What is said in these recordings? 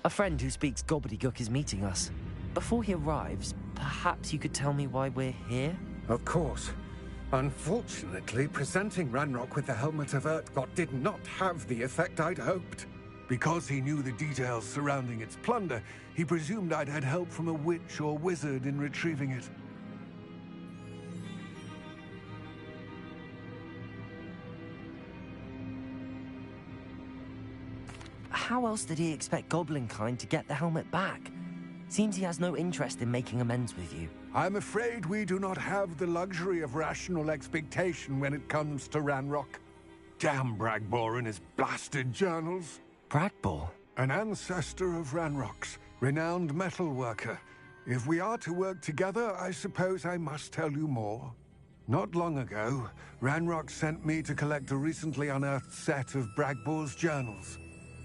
A friend who speaks gobbledygook is meeting us. Before he arrives, perhaps you could tell me why we're here? Of course. Unfortunately, presenting Ranrock with the Helmet of Urtkot did not have the effect I'd hoped. Because he knew the details surrounding its plunder, he presumed I'd had help from a witch or wizard in retrieving it. How else did he expect Goblinkind to get the helmet back? Seems he has no interest in making amends with you. I'm afraid we do not have the luxury of rational expectation when it comes to Ranrock. Damn Bragbor and his blasted journals. Bragbor? An ancestor of Ranrock's, renowned metalworker. If we are to work together, I suppose I must tell you more. Not long ago, Ranrock sent me to collect a recently unearthed set of Bragbor's journals.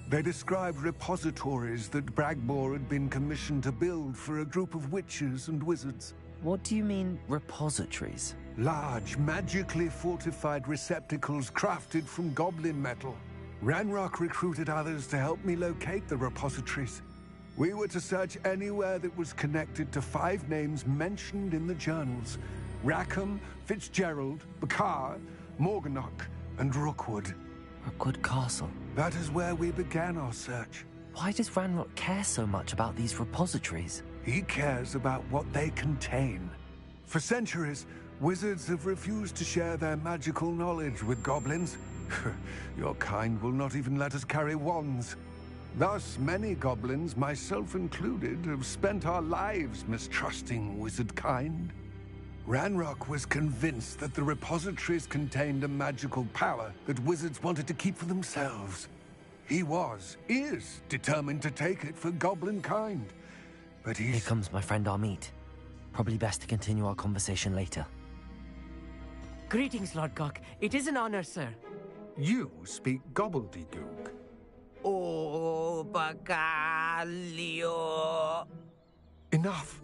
They described repositories that Bragbor had been commissioned to build for a group of witches and wizards. What do you mean, repositories? Large, magically fortified receptacles crafted from goblin metal. Ranrock recruited others to help me locate the repositories. We were to search anywhere that was connected to 5 names mentioned in the journals: Rackham, Fitzgerald, Bakar, Morganach, and Rookwood. Rookwood Castle. That is where we began our search. Why does Ranrock care so much about these repositories? He cares about what they contain. For centuries, wizards have refused to share their magical knowledge with goblins. Your kind will not even let us carry wands. Thus, many goblins, myself included, have spent our lives mistrusting wizard kind. Ranrock was convinced that the repositories contained a magical power that wizards wanted to keep for themselves. He is determined to take it for goblin kind. But Here comes my friend Amit. Probably best to continue our conversation later. Greetings, Lord Gok. It is an honor, sir. You speak gobbledygook. Oh, Bagalio. Enough.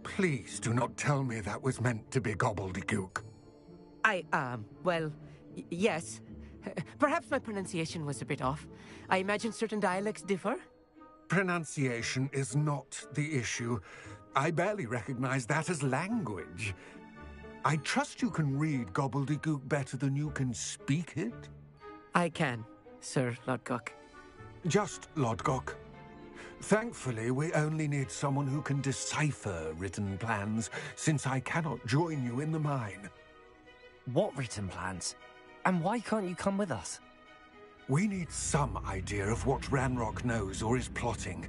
Please do not tell me that was meant to be gobbledygook. Well, yes. Perhaps my pronunciation was a bit off. I imagine certain dialects differ. Pronunciation is not the issue. I barely recognize that as language. I trust you can read gobbledygook better than you can speak it? I can, Sir Lord Gok. Just Lord Gok. Thankfully, we only need someone who can decipher written plans, since I cannot join you in the mine. What written plans? And why can't you come with us? We need some idea of what Ranrock knows or is plotting.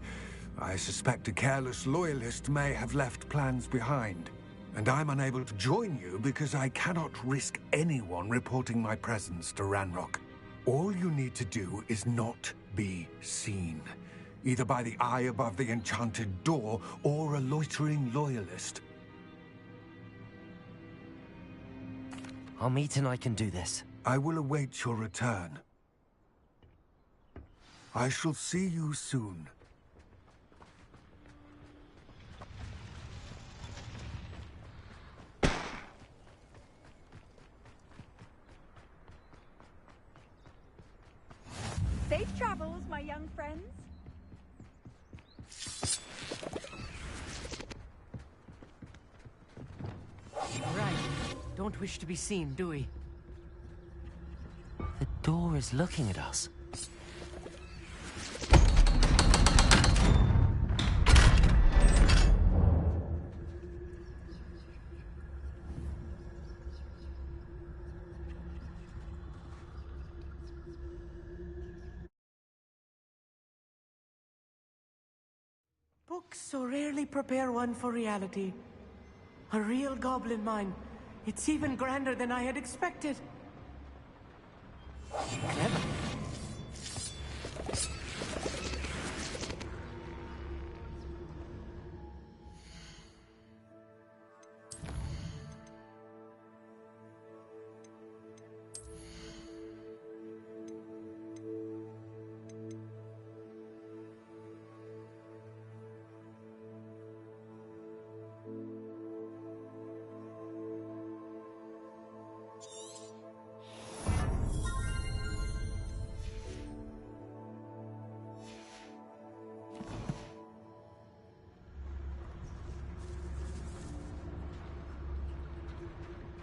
I suspect a careless loyalist may have left plans behind. And I'm unable to join you because I cannot risk anyone reporting my presence to Ranrock. All you need to do is not be seen, either by the eye above the enchanted door or a loitering loyalist. Amit and I can do this. I will await your return. I shall see you soon. Safe travels, my young friends. Right. Don't wish to be seen, do we? The door is looking at us. Books so rarely prepare one for reality. A real goblin mine. It's even grander than I had expected. Clever.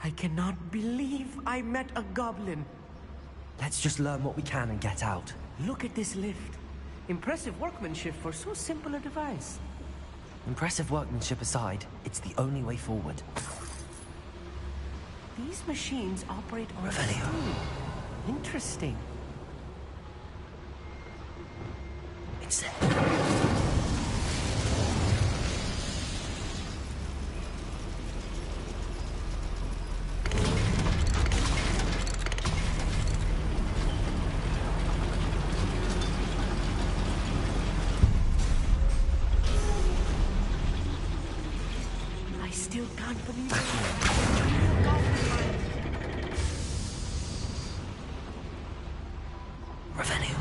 I cannot believe I met a goblin. Let's just learn what we can and get out. Look at this lift. Impressive workmanship for so simple a device. Impressive workmanship aside, it's the only way forward. These machines operate on Revelio. steam. Interesting. It's there. I still can't believe it. Revelio.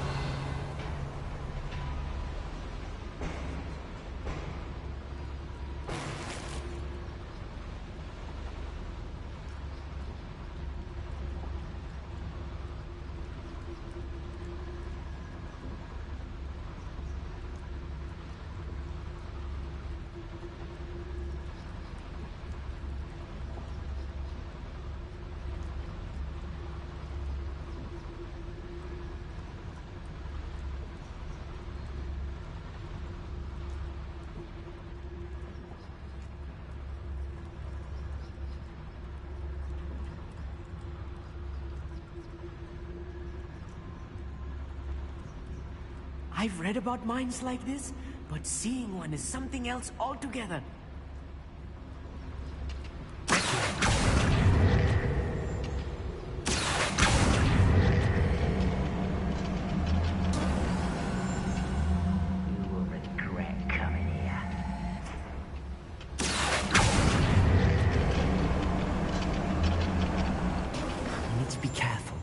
I've read about mines like this, but seeing one is something else altogether. You will regret coming here. You need to be careful.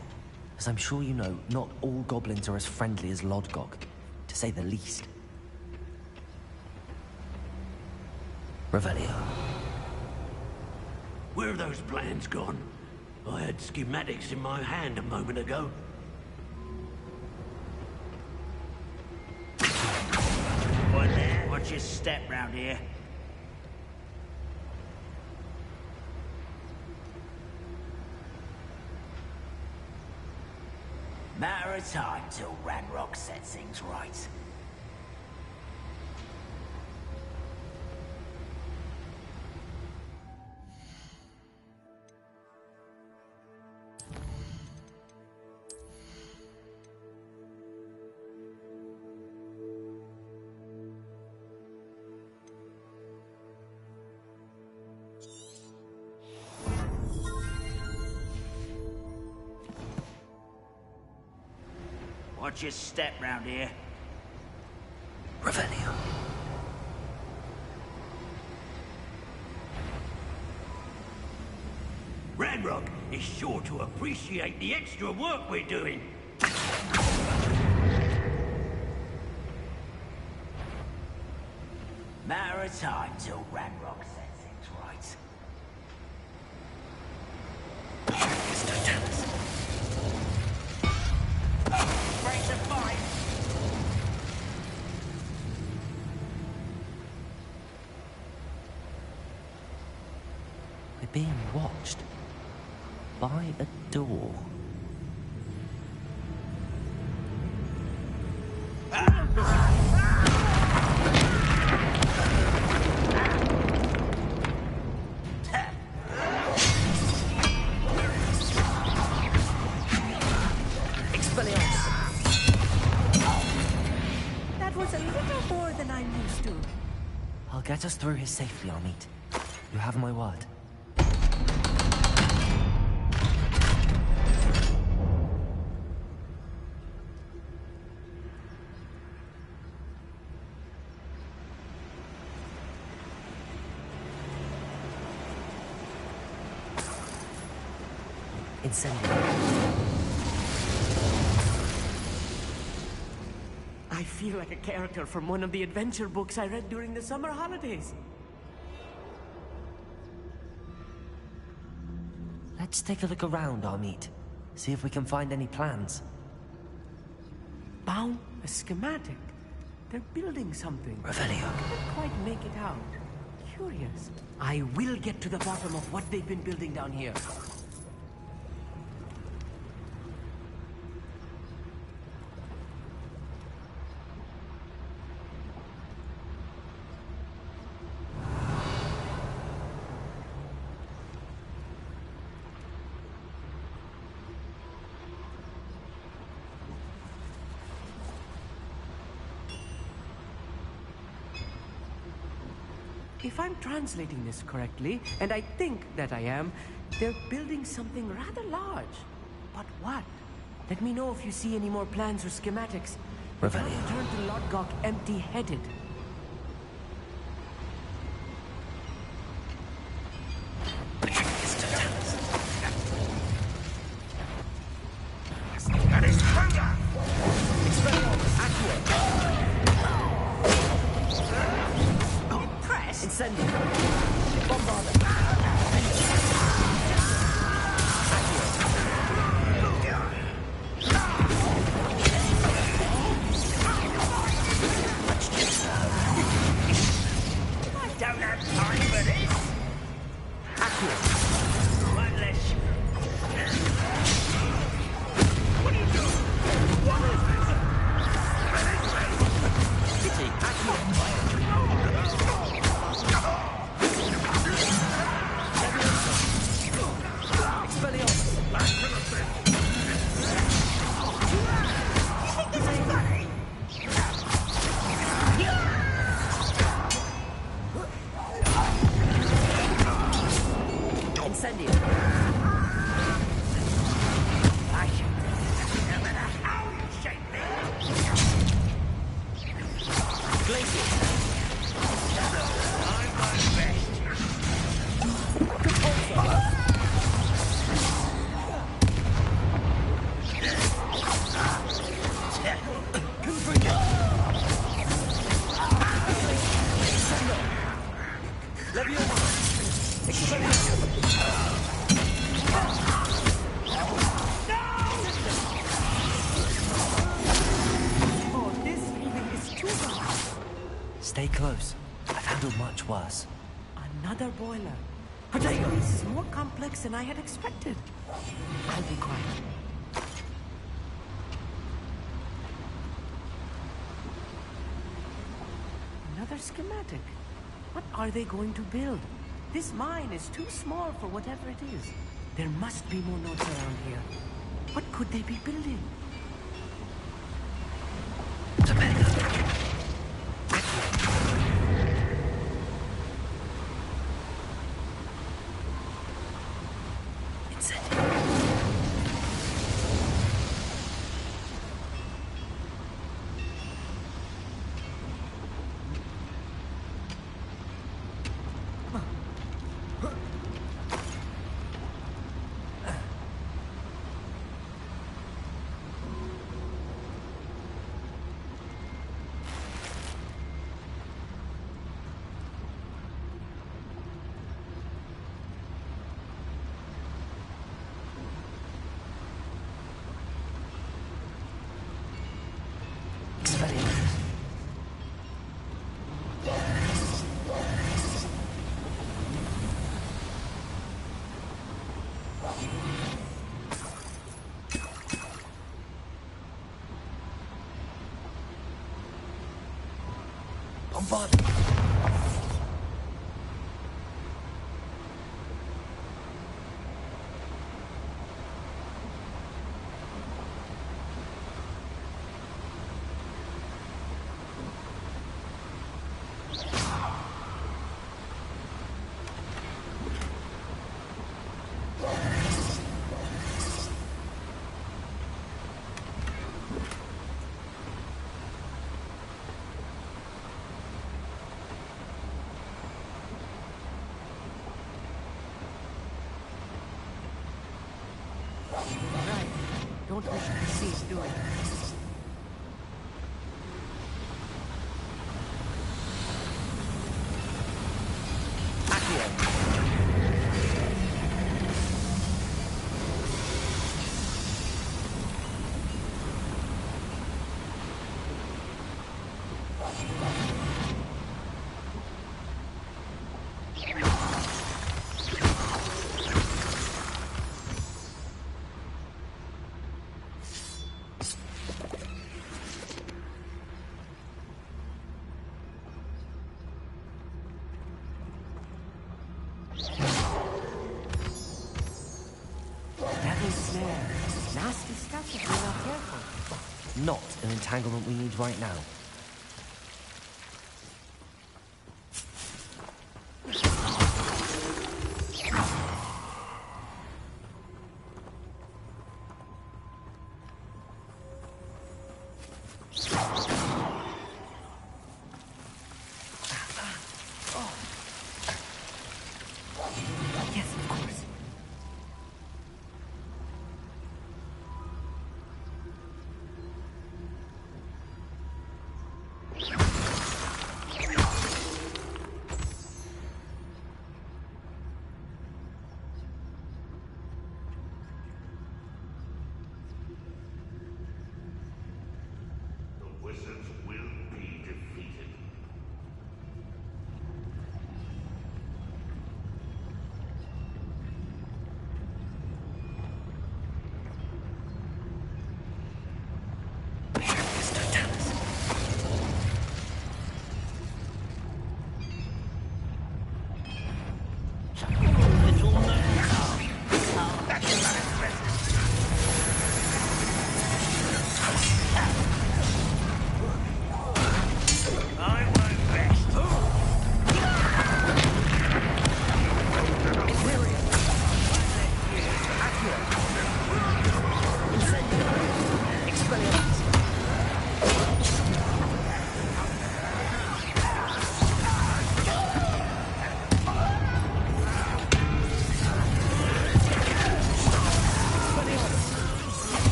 As I'm sure you know, not all goblins are as friendly as Lodgok, to say the least. Revelio. Where are those plans gone? I had schematics in my hand a moment ago. Boy there, watch your step round here. Matter of time till Ranrock sets things right. Watch your step round here. Revelio. Ranrock is sure to appreciate the extra work we're doing. Matter of time till Ranrock sets things right. Break the fight! We're being watched. By a door. That was a little more than I'm used to. I'll get us through here safely, Amit. You have my word. Incendiary. I feel like a character from one of the adventure books I read during the summer holidays. Let's take a look around, Amit. See if we can find any plans. Bound a schematic. They're building something. Revelio. Can't quite make it out. curious. I will get to the bottom of what they've been building down here. If I'm translating this correctly, and I think that I am, they're building something rather large. But what? Let me know if you see any more plans or schematics. Don't return to Lodgok empty-headed. Stay close. I've handled much worse. Another boiler. Potato! This is more complex than I had expected. I'll be quiet. Another schematic. What are they going to build? This mine is too small for whatever it is. There must be more notes around here. What could they be building? Bombard! Right. Don't wish to cease doing. not an entanglement we need right now. Yes, of course. The wizards will be defeated.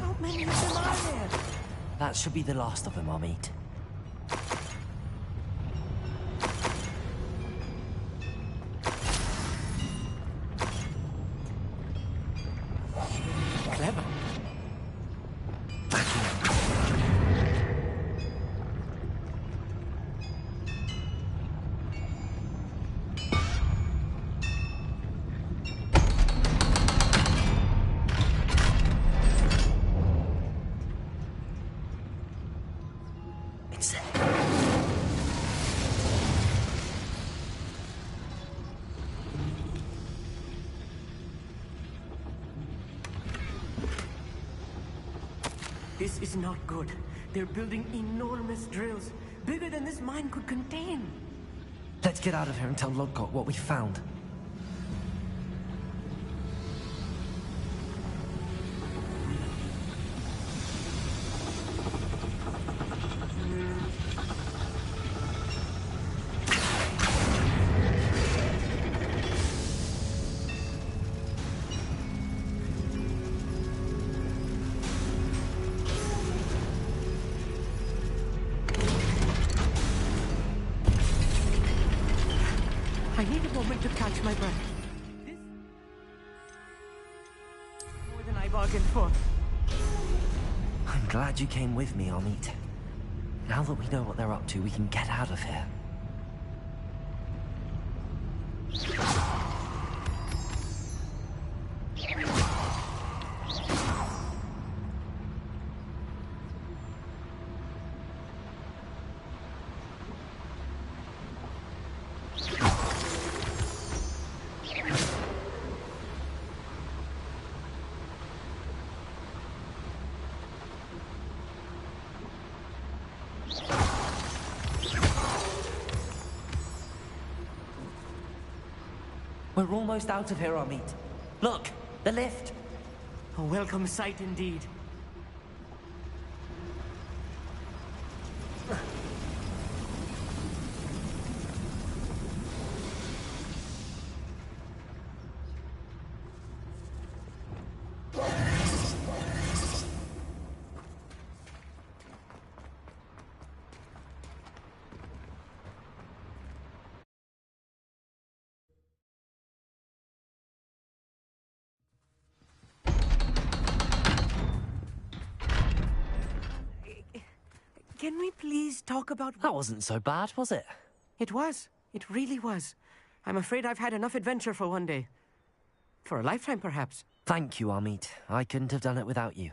How many of them are there? That should be the last of them, I'll meet. Clever. It's there. This is not good. They're building enormous drills, bigger than this mine could contain. Let's get out of here and tell Lodgok what we found. I need a moment to catch my breath. This... more than I bargained for. I'm glad you came with me, Amit. Now that we know what they're up to, we can get out of here. We're almost out of here, Amit. Look, the lift. A welcome sight indeed. can we please talk about... That wasn't so bad, was it? It was. It really was. I'm afraid I've had enough adventure for one day. For a lifetime, perhaps. Thank you, Amit. I couldn't have done it without you.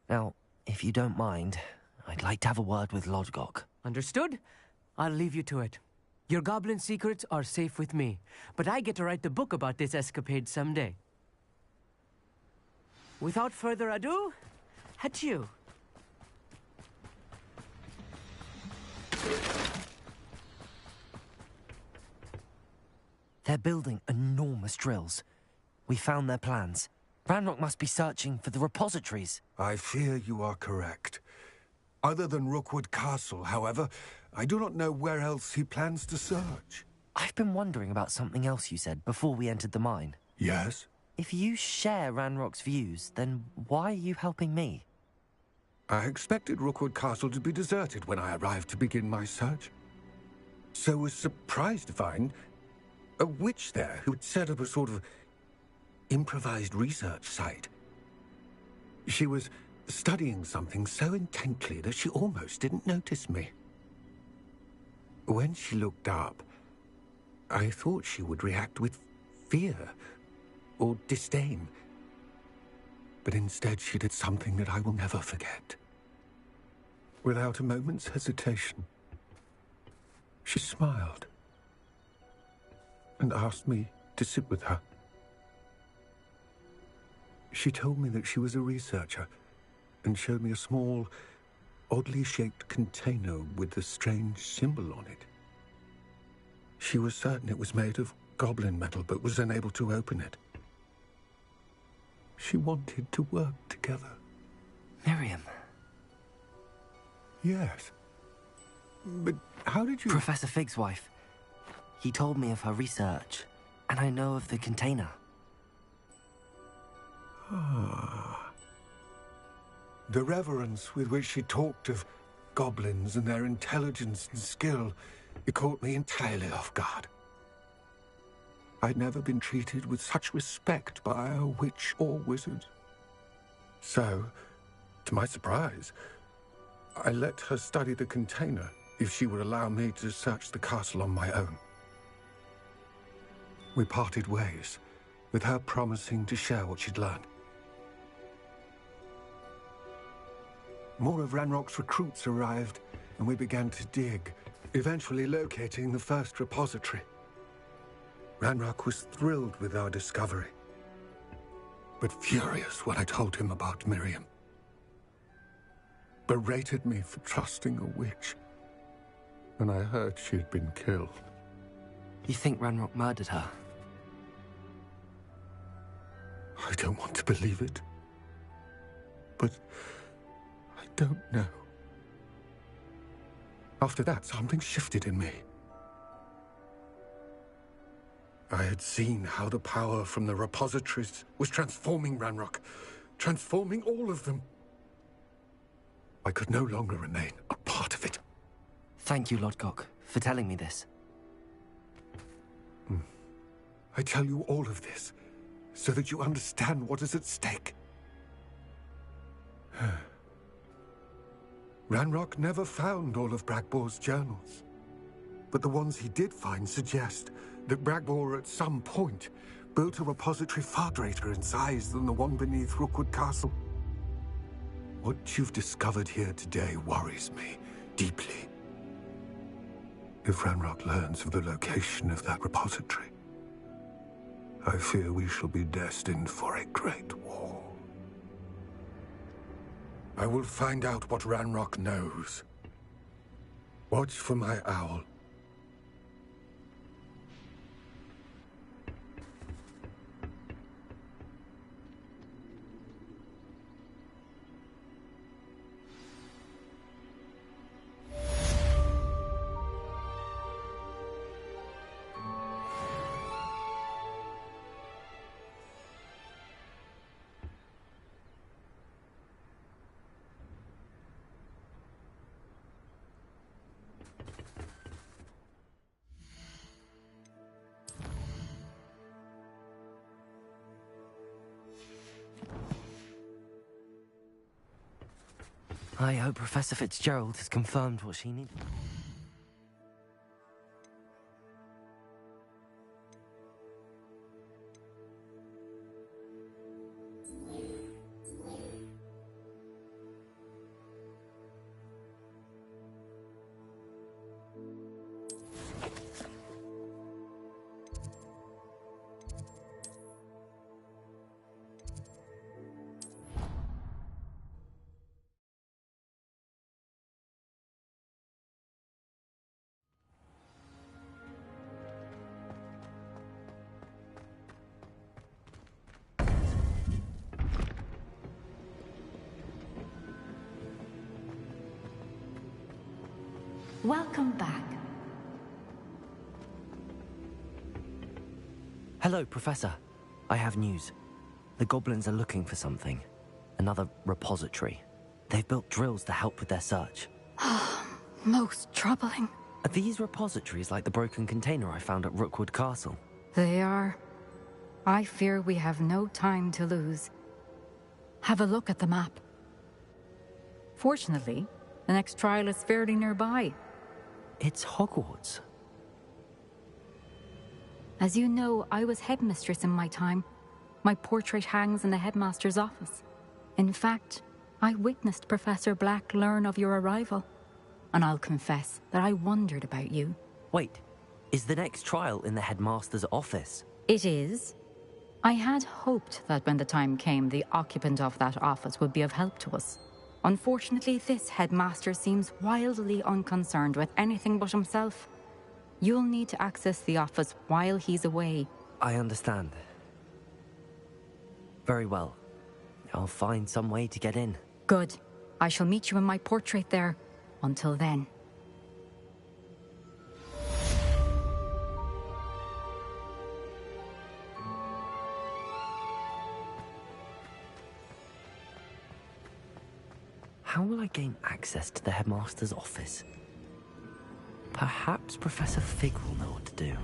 Now, if you don't mind, I'd like to have a word with Lodgok. Understood? I'll leave you to it. Your goblin secrets are safe with me, but I get to write the book about this escapade someday. Without further ado, adieu. They're building enormous drills. We found their plans. Ranrock must be searching for the repositories. I fear you are correct. Other than Rookwood Castle, however, I do not know where else he plans to search. I've been wondering about something else you said before we entered the mine. Yes? If you share Ranrock's views, then why are you helping me? I expected Rookwood Castle to be deserted when I arrived to begin my search. So was surprised to find a witch there who had set up a sort of improvised research site. She was studying something so intently that she almost didn't notice me. When she looked up, I thought she would react with fear or disdain. But instead she did something that I will never forget. Without a moment's hesitation, she smiled and asked me to sit with her. She told me that she was a researcher and showed me a small, oddly shaped container with a strange symbol on it. She was certain it was made of goblin metal, but was unable to open it. She wanted to work together. Miriam. Yes. But how did you... Professor Fig's wife. He told me of her research, and I know of the container. Ah. The reverence with which she talked of goblins and their intelligence and skill, it caught me entirely off guard. I'd never been treated with such respect by a witch or wizard. So, to my surprise, I let her study the container if she would allow me to search the castle on my own. We parted ways, with her promising to share what she'd learned. More of Ranrock's recruits arrived, and we began to dig, eventually locating the first repository. Ranrock was thrilled with our discovery, but furious when I told him about Miriam. Berated me for trusting a witch when I heard she had been killed. You think Ranrock murdered her? I don't want to believe it, but I don't know. After that, something shifted in me. I had seen how the power from the repositories was transforming Ranrock, transforming all of them. I could no longer remain a part of it. Thank you, Lodgok, for telling me this. I tell you all of this so that you understand what is at stake. Ranrock never found all of Bragbor's journals, but the ones he did find suggest that Bragbor at some point built a repository far greater in size than the one beneath Rookwood Castle. What you've discovered here today worries me deeply. If Ranrock learns of the location of that repository, I fear we shall be destined for a great war. I will find out what Ranrock knows. Watch for my owl. I hope Professor Fitzgerald has confirmed what she needed. Welcome back. Hello, Professor. I have news. The goblins are looking for something. Another repository. They've built drills to help with their search. Most troubling. Are these repositories like the broken container I found at Rookwood Castle? They are. I fear we have no time to lose. Have a look at the map. Fortunately, the next trial is fairly nearby. It's Hogwarts. As you know, I was headmistress in my time. My portrait hangs in the headmaster's office. In fact, I witnessed Professor Black learn of your arrival. And I'll confess that I wondered about you. Wait, is the next trial in the headmaster's office? It is. I had hoped that when the time came, the occupant of that office would be of help to us. Unfortunately, this headmaster seems wildly unconcerned with anything but himself. You'll need to access the office while he's away. I understand. Very well. I'll find some way to get in. Good. I shall meet you in my portrait there. Until then. How will I gain access to the headmaster's office? Perhaps Professor Fig will know what to do.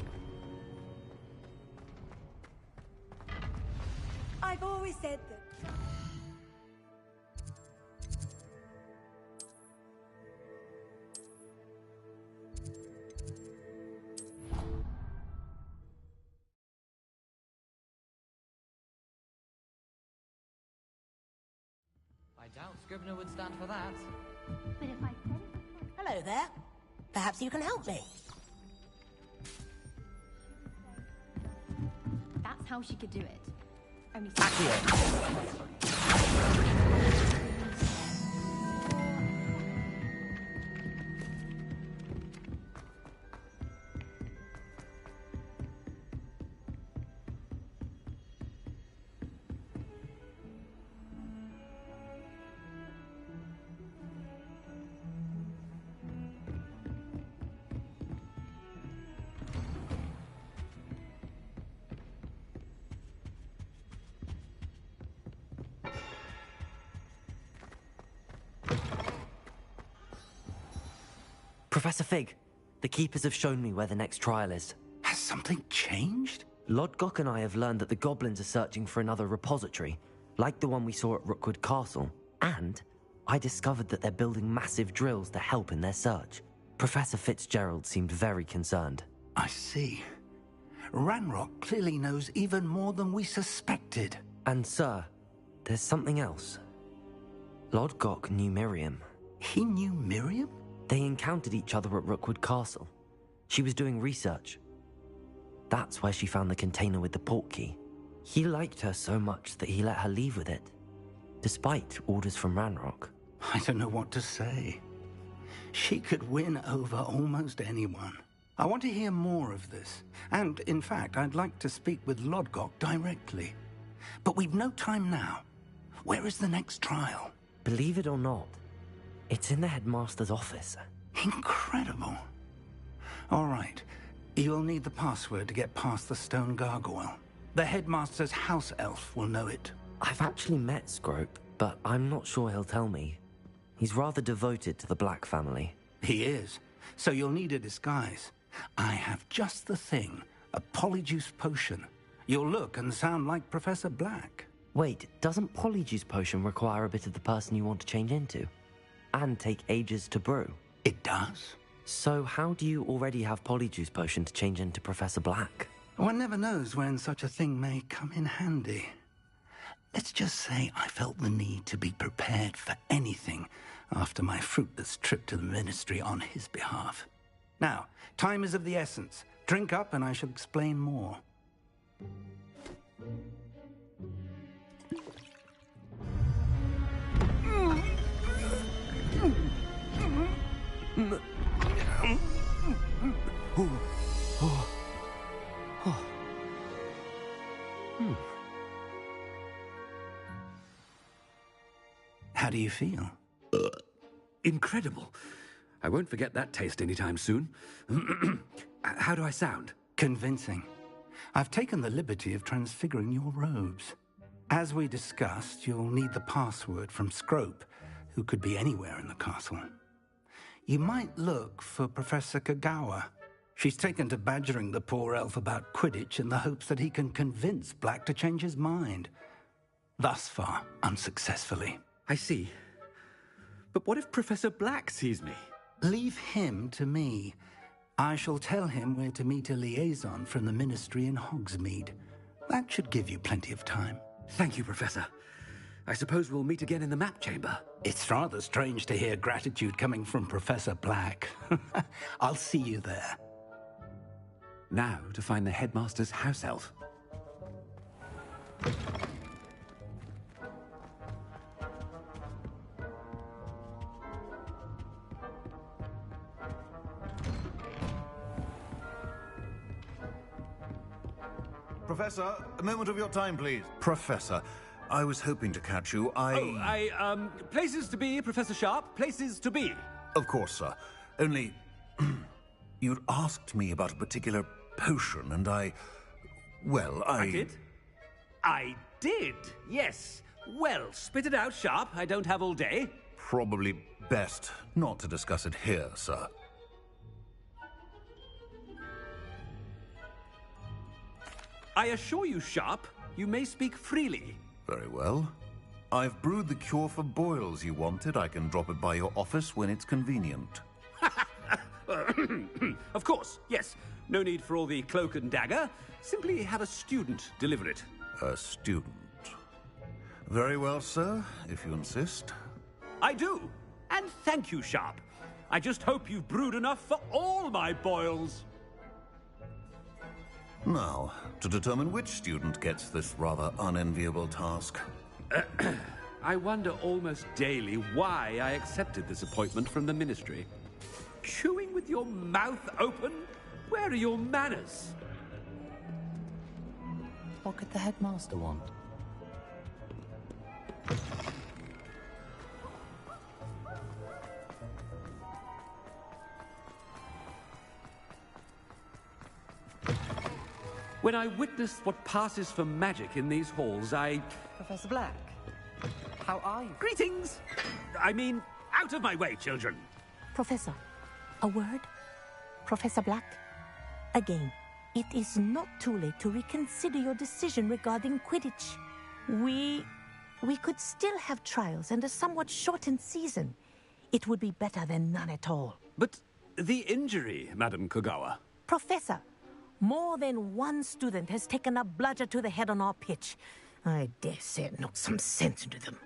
I've always said that. I doubt Scrivener would stand for that. But if I said it... Hello there. Perhaps you can help me. That's how she could do it. Only... Professor Fig, the Keepers have shown me where the next trial is. Has something changed? Lodgok and I have learned that the goblins are searching for another repository, like the one we saw at Rookwood Castle. And I discovered that they're building massive drills to help in their search. Professor Fitzgerald seemed very concerned. I see. Ranrock clearly knows even more than we suspected. And sir, there's something else. Lodgok knew Miriam. He knew Miriam? They encountered each other at Rookwood Castle. She was doing research. That's where she found the container with the portkey. He liked her so much that he let her leave with it, despite orders from Ranrock. I don't know what to say. She could win over almost anyone. I want to hear more of this. And, in fact, I'd like to speak with Lodgok directly. But we've no time now. Where is the next trial? Believe it or not, it's in the headmaster's office. Incredible. All right. You'll need the password to get past the stone gargoyle. The headmaster's house elf will know it. I've actually met Scrope, but I'm not sure he'll tell me. He's rather devoted to the Black family. He is. So you'll need a disguise. I have just the thing. A polyjuice potion. You'll look and sound like Professor Black. Wait, doesn't Polyjuice Potion require a bit of the person you want to change into? and take ages to brew. It does. So how do you already have Polyjuice Potion to change into Professor Black? One never knows when such a thing may come in handy. Let's just say I felt the need to be prepared for anything after my fruitless trip to the Ministry on his behalf. Now, time is of the essence. Drink up and I shall explain more. How do you feel? Incredible. I won't forget that taste anytime soon. How do I sound? Convincing. I've taken the liberty of transfiguring your robes. As we discussed, you'll need the password from Scrope, who could be anywhere in the castle. You might look for Professor Kagawa. She's taken to badgering the poor elf about Quidditch in the hopes that he can convince Black to change his mind. Thus far, unsuccessfully. I see. But what if Professor Black sees me? Leave him to me. I shall tell him where to meet a liaison from the Ministry in Hogsmeade. That should give you plenty of time. Thank you, Professor. I suppose we'll meet again in the map chamber. It's rather strange to hear gratitude coming from Professor Black. I'll see you there. Now to find the headmaster's house elf. Professor, a moment of your time, please. Professor, I was hoping to catch you. Places to be, Professor Sharp. Places to be. Of course, sir. Only, you'd asked me about a particular potion, and I did? I did, yes. Well, spit it out, Sharp. I don't have all day. Probably best not to discuss it here, sir. I assure you, Sharp, you may speak freely. Very well. I've brewed the cure for boils you wanted. I can drop it by your office when it's convenient. Of course, yes. No need for all the cloak and dagger. Simply have a student deliver it. A student. Very well, sir, if you insist. I do. And thank you, Sharp. I just hope you've brewed enough for all my boils. Now, to determine which student gets this rather unenviable task. I wonder almost daily why I accepted this appointment from the Ministry. Chewing with your mouth open? Where are your manners? What could the headmaster want? When I witnessed what passes for magic in these halls, Professor Black, how are you? Greetings! I mean, out of my way, children! Professor, a word? Professor Black? Again, it is not too late to reconsider your decision regarding Quidditch. We could still have trials and a somewhat shortened season. It would be better than none at all. But the injury, Madam Kagawa. Professor, more than one student has taken a bludger to the head on our pitch. I dare say it knocked some sense into them.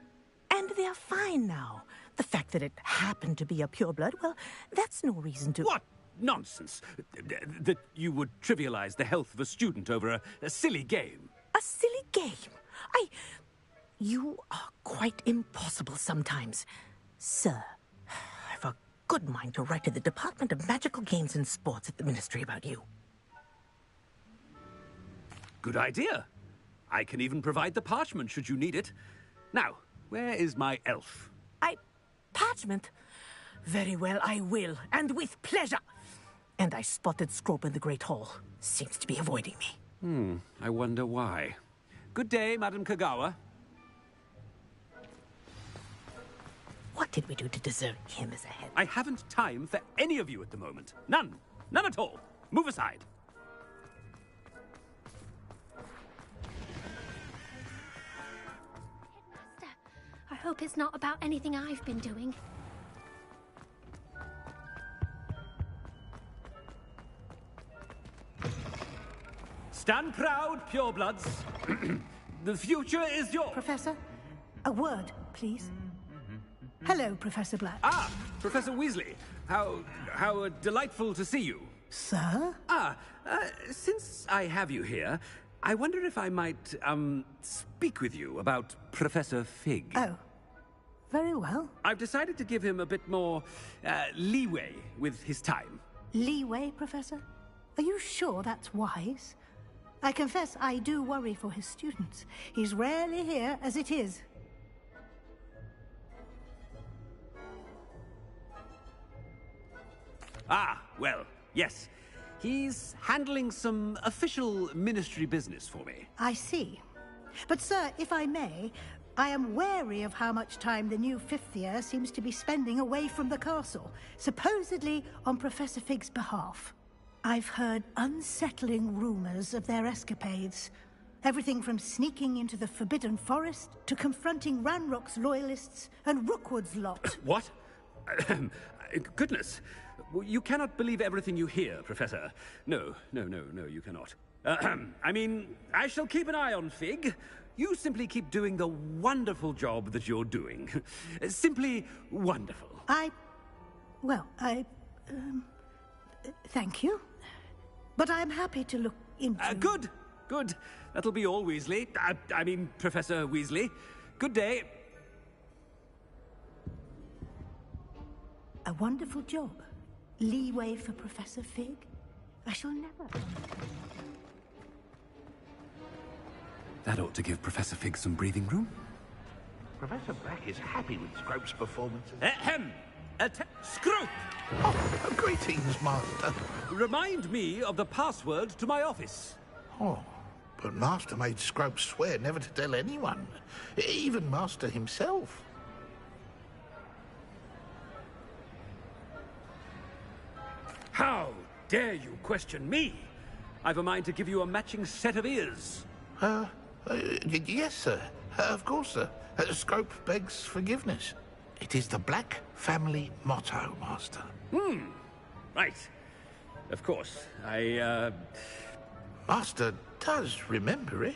And they're fine now. The fact that it happened to be a pureblood, well, that's no reason to... What nonsense! That you would trivialize the health of a student over a silly game. A silly game? You are quite impossible sometimes. Sir, I've a good mind to write to the Department of Magical Games and Sports at the Ministry about you. Good idea. I can even provide the parchment should you need it. Now, where is my elf? Parchment? Very well, I will, and with pleasure. And I spotted Scrope in the Great Hall. Seems to be avoiding me. I wonder why. Good day, Madam Kagawa. What did we do to deserve him as a head? I haven't time for any of you at the moment. None. None at all. Move aside. I hope it's not about anything I've been doing. Stand proud, purebloods. The future is yours. Professor, a word, please. Hello, Professor Black. Ah, Professor Weasley. How delightful to see you. Sir? Since I have you here, I wonder if I might, speak with you about Professor Fig. Oh, very well. I've decided to give him a bit more, leeway with his time. Leeway, Professor? Are you sure that's wise? I confess I do worry for his students. He's rarely here as it is. Ah, well, yes. He's handling some official ministry business for me. I see. But, sir, if I may, I am wary of how much time the new fifth year seems to be spending away from the castle, supposedly on Professor Fig's behalf. I've heard unsettling rumors of their escapades. Everything from sneaking into the Forbidden Forest to confronting Ranrock's loyalists and Rookwood's lot. What? Goodness. You cannot believe everything you hear, Professor. No, you cannot. I mean, I shall keep an eye on Fig. You simply keep doing the wonderful job that you're doing. Simply wonderful. Thank you. But I'm happy to look into... Good. That'll be all, Weasley. I mean, Professor Weasley. Good day. A wonderful job. Leeway for Professor Fig? I shall never... That ought to give Professor Fig some breathing room. Professor Black is happy with Scrope's performances. Scrope! Oh, greetings, Master. Remind me of the password to my office. Oh, but Master made Scrope swear never to tell anyone, even Master himself. How dare you question me? I've a mind to give you a matching set of ears. Yes, sir. Of course, sir. Scrope begs forgiveness. It is the Black family motto, Master. Right. Of course. Master does remember it.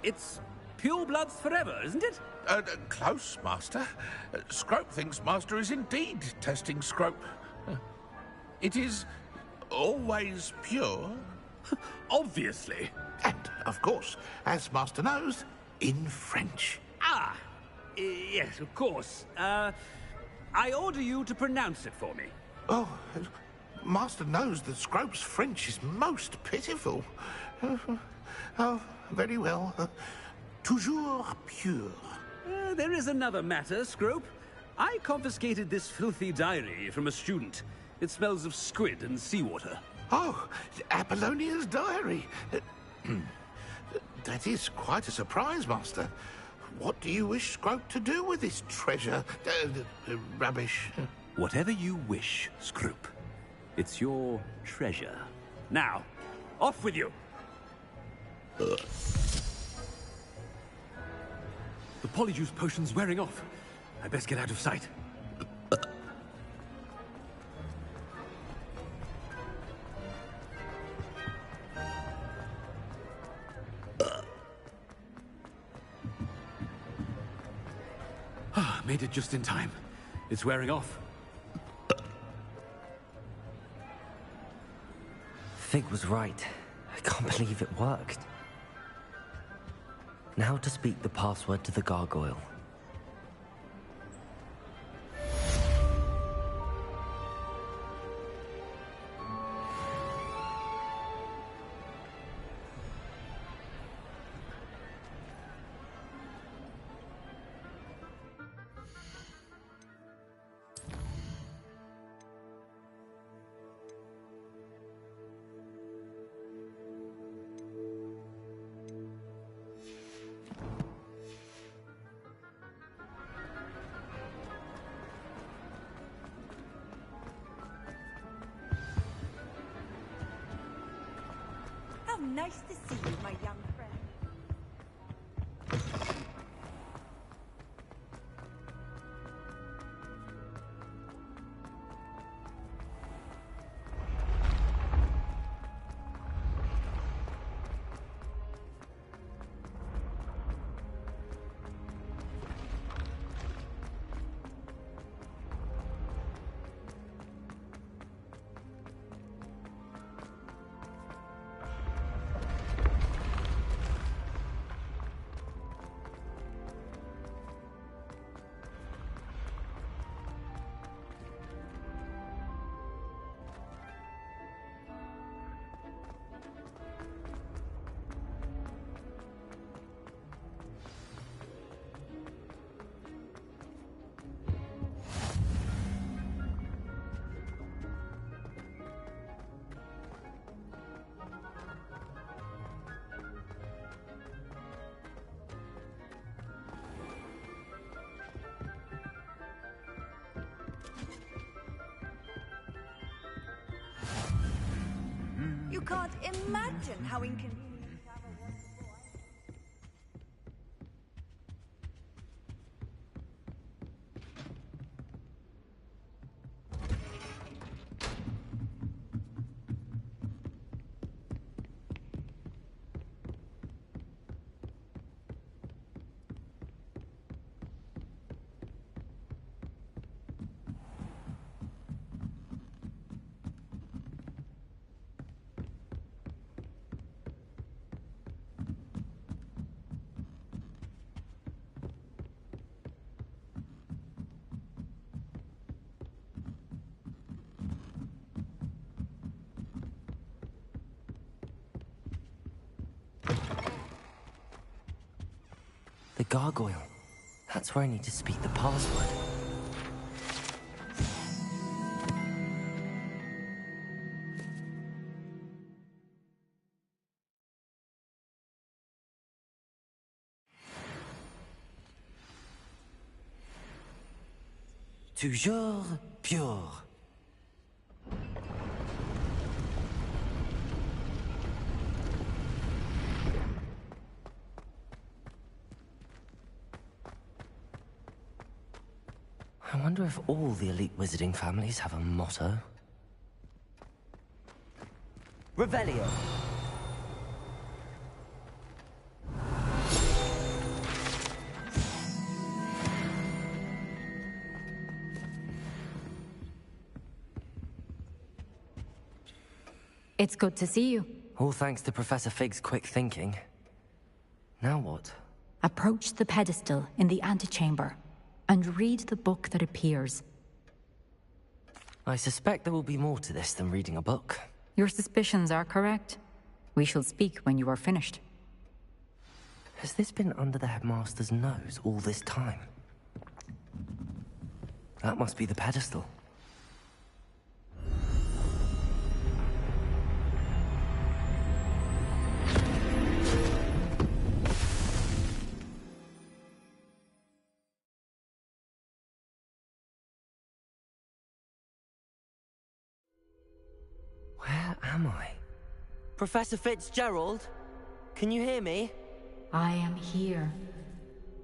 It's purebloods forever, isn't it? Close, Master. Scrope thinks Master is indeed testing Scrope. It is always pure. Obviously. And, of course, as Master knows, in French. Yes, of course. I order you to pronounce it for me. Oh, Master knows that Scrope's French is most pitiful. Oh, very well. Toujours pure. There is another matter, Scrope. I confiscated this filthy diary from a student. It smells of squid and seawater. Oh, Apollonia's diary. That is quite a surprise, Master. What do you wish Scrope to do with this treasure? Rubbish. Whatever you wish, Scrope. It's your treasure. Now, off with you. The polyjuice potion's wearing off. I best get out of sight. Made it just in time. It's wearing off. Fig was right. I can't believe it worked. Now to speak the password to the gargoyle. Nice to see you, my young friend. You can't imagine how inconvenient travel was before I... The gargoyle. That's where I need to speak the password. Toujours pure. I wonder if all the elite wizarding families have a motto. Revelio. It's good to see you. All thanks to Professor Fig's quick thinking. Now what? Approach the pedestal in the antechamber and read the book that appears. I suspect there will be more to this than reading a book. Your suspicions are correct. We shall speak when you are finished. Has this been under the headmaster's nose all this time? That must be the pedestal. Where am I? Professor Fitzgerald? Can you hear me? I am here.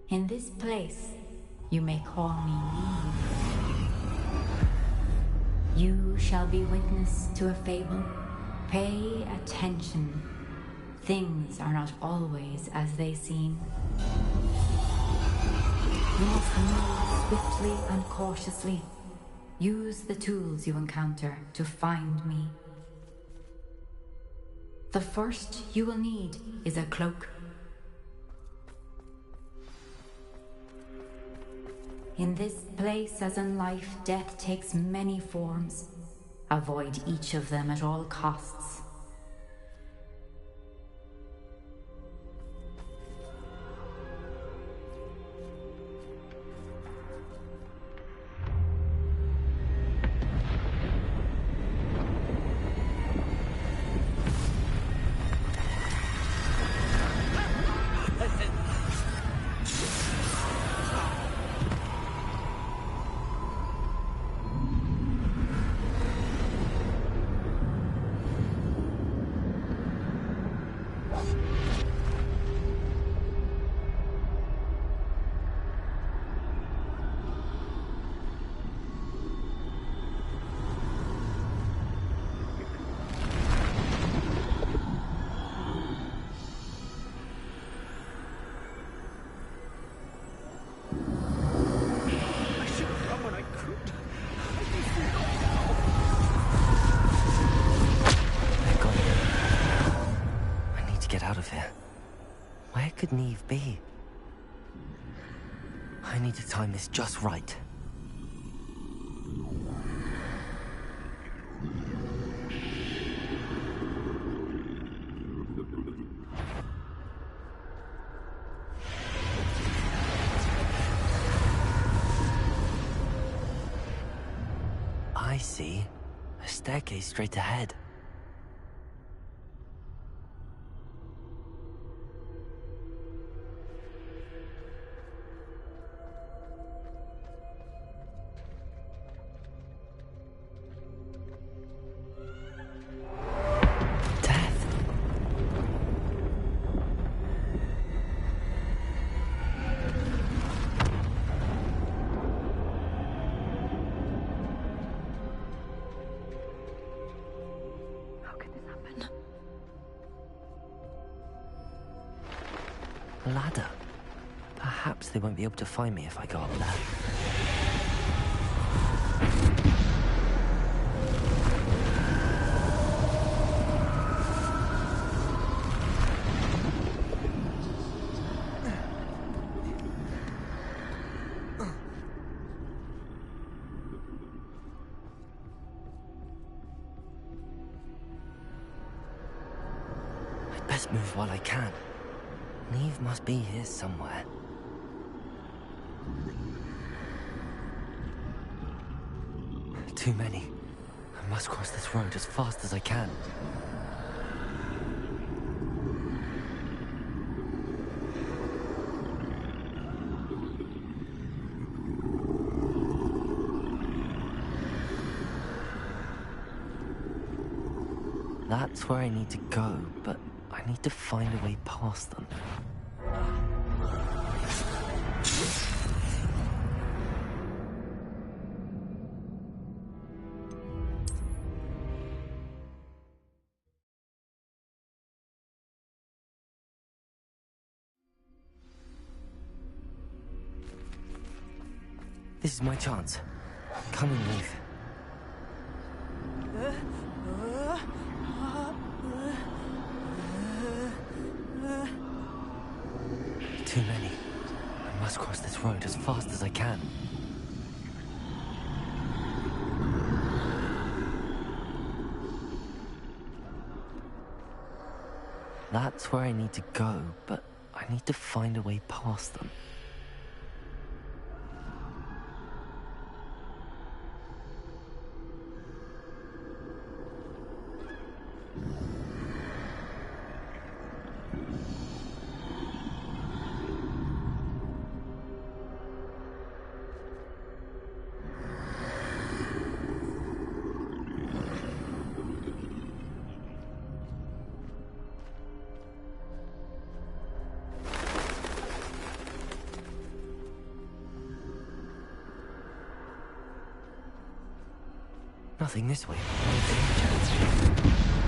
In this place, you may call me Neve. You shall be witness to a fable. Pay attention. Things are not always as they seem. You must move swiftly and cautiously. Use the tools you encounter to find me. The first you will need is a cloak. In this place, as in life, death takes many forms. Avoid each of them at all costs. Where could Neve be? I need to time this just right. I see. A staircase straight ahead. A ladder. Perhaps they won't be able to find me if I go up there. Best move while I can. Neve must be here somewhere. Too many. I must cross this road as fast as I can. That's where I need to go, but I need to find a way past them. This is my chance. Come and leave. Too many. I must cross this road as fast as I can. That's where I need to go, but I need to find a way past them. Nothing this way.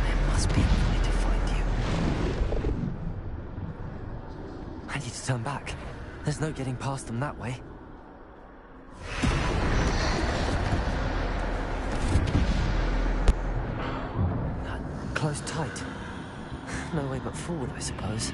There must be a way to find you. I need to turn back. There's no getting past them that way. Close tight. No way but forward, I suppose.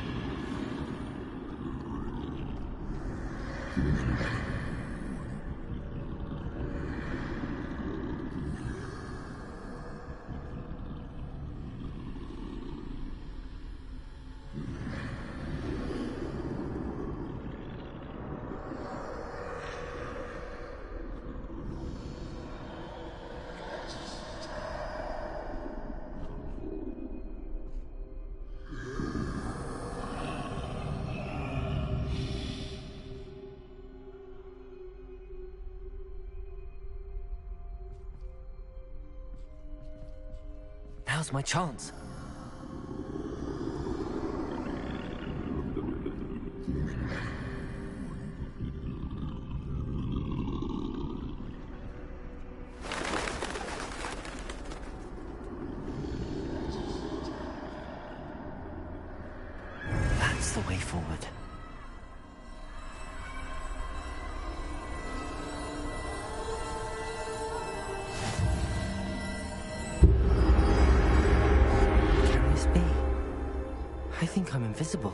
Now's my chance. That's the way forward. I think I'm invisible.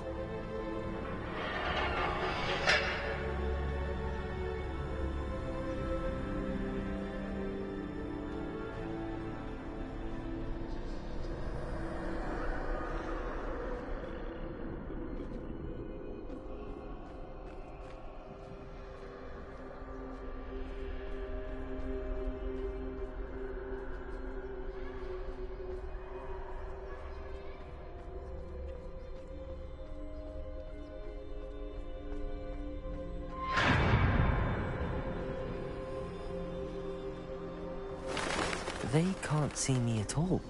They can't see me at all.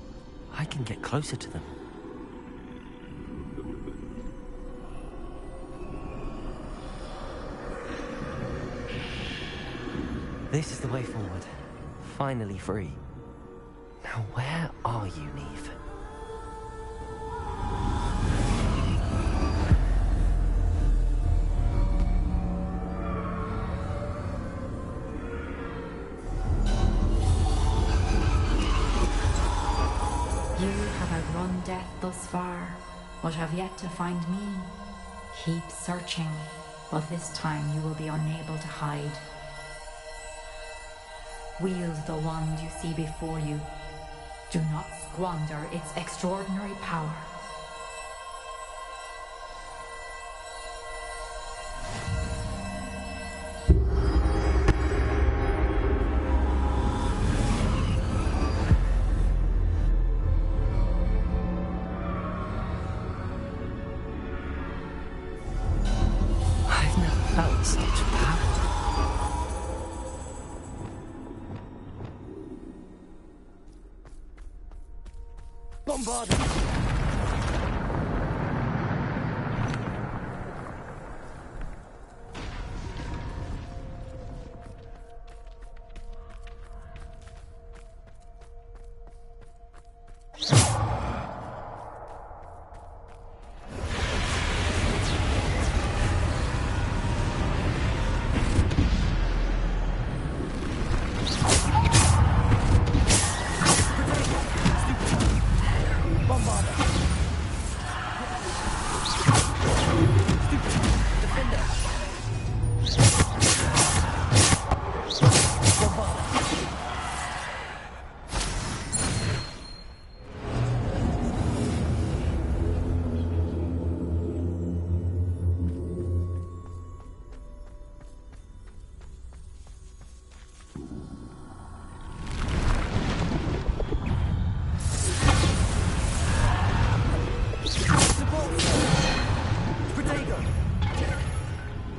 I can get closer to them. This is the way forward. Finally free. Now where are you, Neve? You have outrun death thus far, but have yet to find me. Keep searching, but this time you will be unable to hide. Wield the wand you see before you. Do not squander its extraordinary power. I've never felt such power. Bombarded!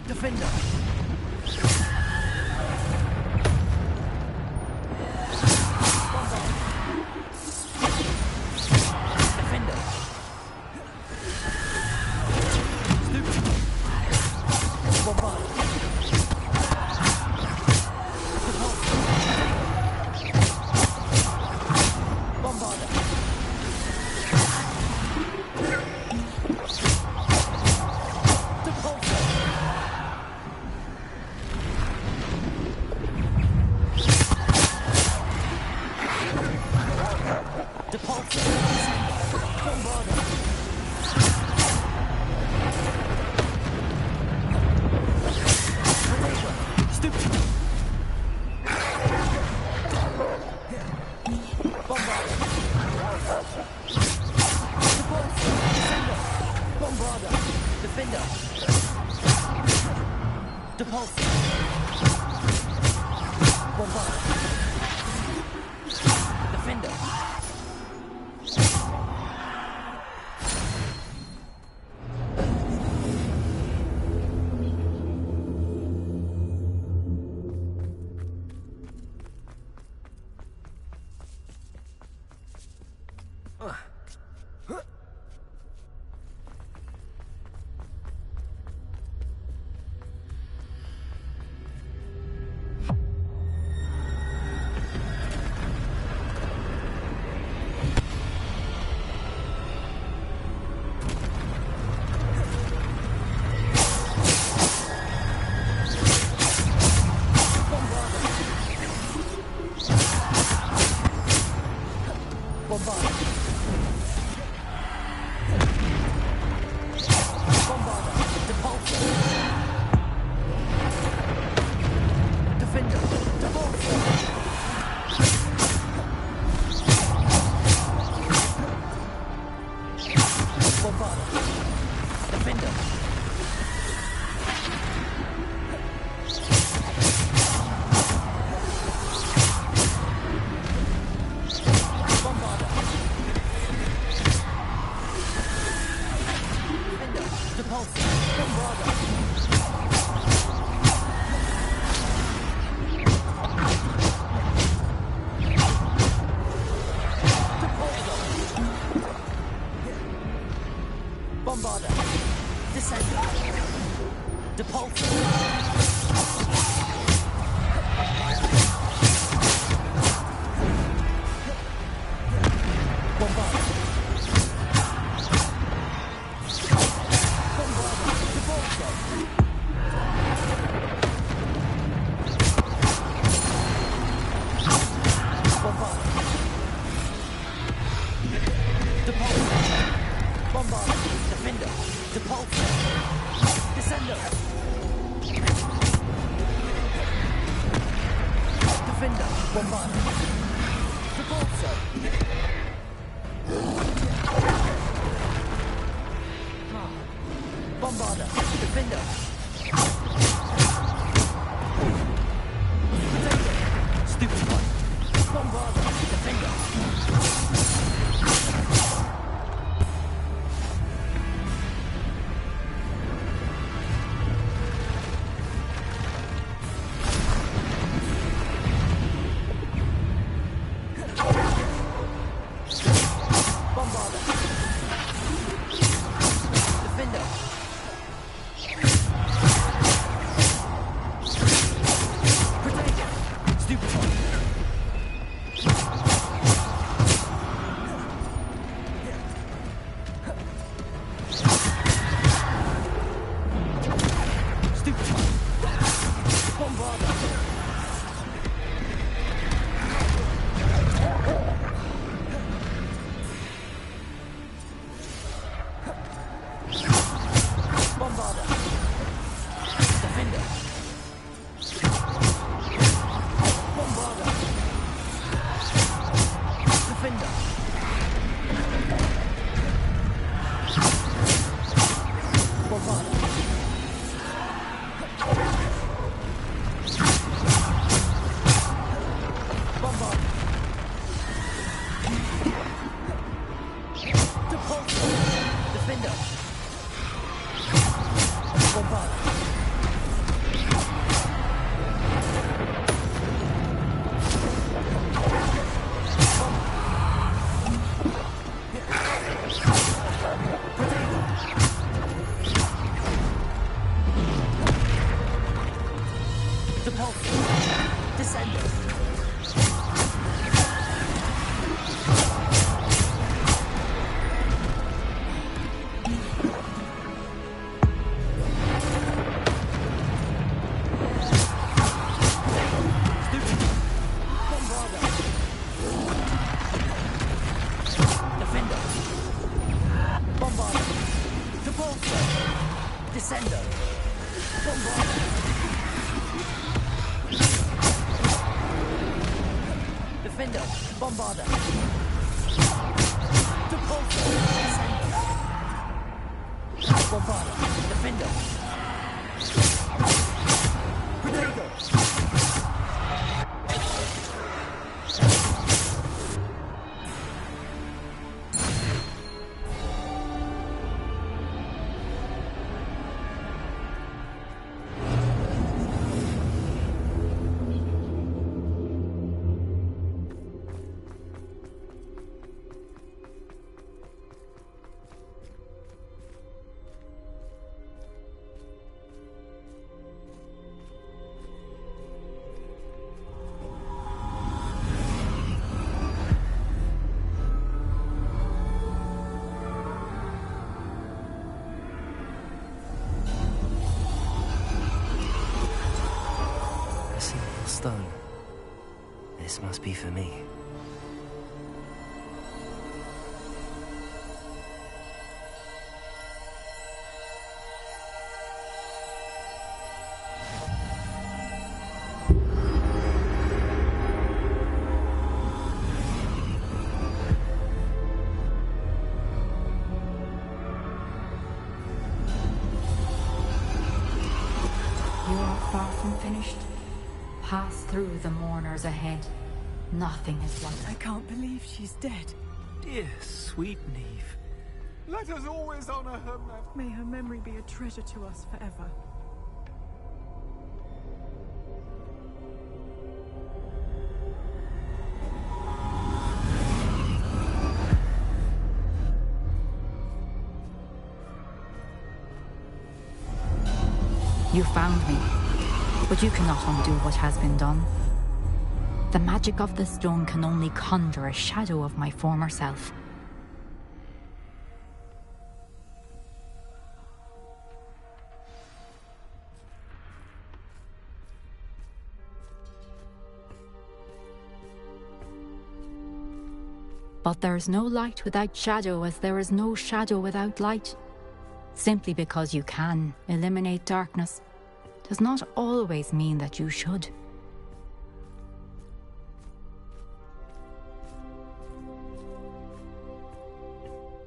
Defender! Depulsor. Bombarder. Defender. Depulsor. Descender. Defender. Bombarder. Depulsor. Bombarder. Defender. Stupid one. Bombarder. Defender. Bombarder. Depulsor. Descender. Bombarder. Defender. Predator. Stone. This must be for me. You are far from finished. Pass through the mourners ahead. Nothing is like I can't believe she's dead. Dear, sweet Neve. Let us always honor her memory. May her memory be a treasure to us forever. You found me, but you cannot undo what has been done. The magic of the stone can only conjure a shadow of my former self. But there's no light without shadow, as there is no shadow without light. Simply because you can eliminate darkness does not always mean that you should.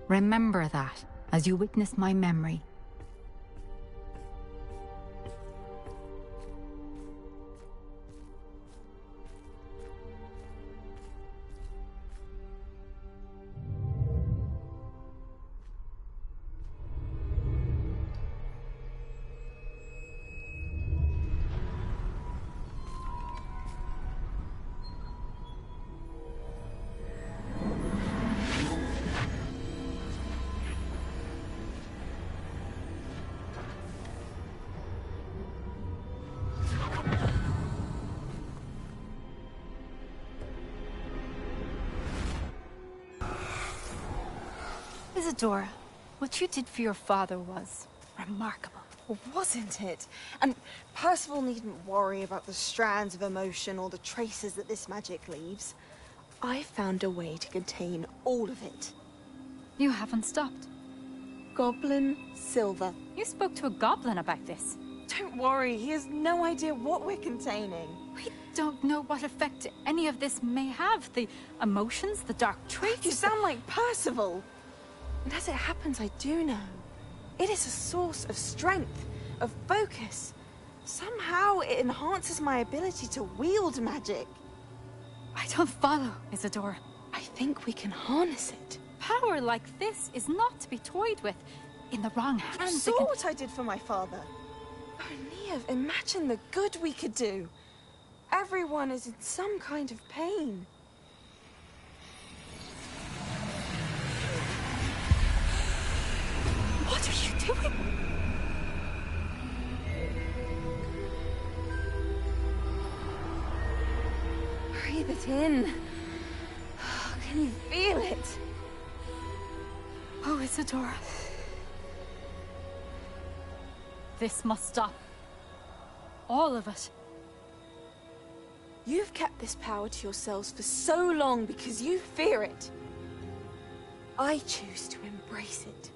Remember that as you witness my memory. Isadora, what you did for your father was remarkable. Well, wasn't it? And Percival needn't worry about the strands of emotion or the traces that this magic leaves. I found a way to contain all of it. You haven't stopped. Goblin Silver. You spoke to a goblin about this. Don't worry, he has no idea what we're containing. We don't know what effect any of this may have. The emotions, the dark traits. You sound like Percival. And as it happens, I do know. It is a source of strength, of focus. Somehow it enhances my ability to wield magic. I don't follow, Isadora. I think we can harness it. Power like this is not to be toyed with. In the wrong hands, You saw what I did for my father. Oh, Neve, imagine the good we could do. Everyone is in some kind of pain. What are you doing? Breathe it in. Can you feel it? Oh, Isadora. This must stop. All of it. You've kept this power to yourselves for so long because you fear it. I choose to embrace it.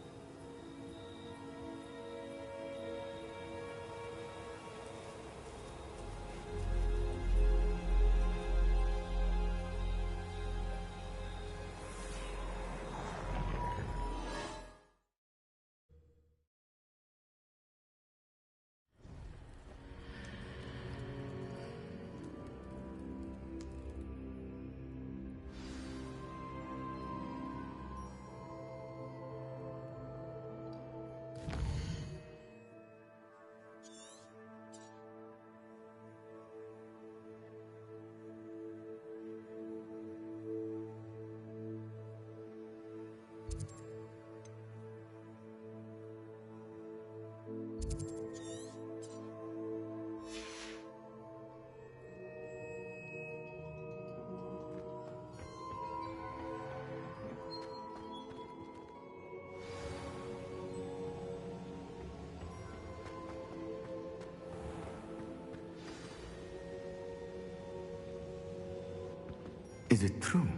Is it true?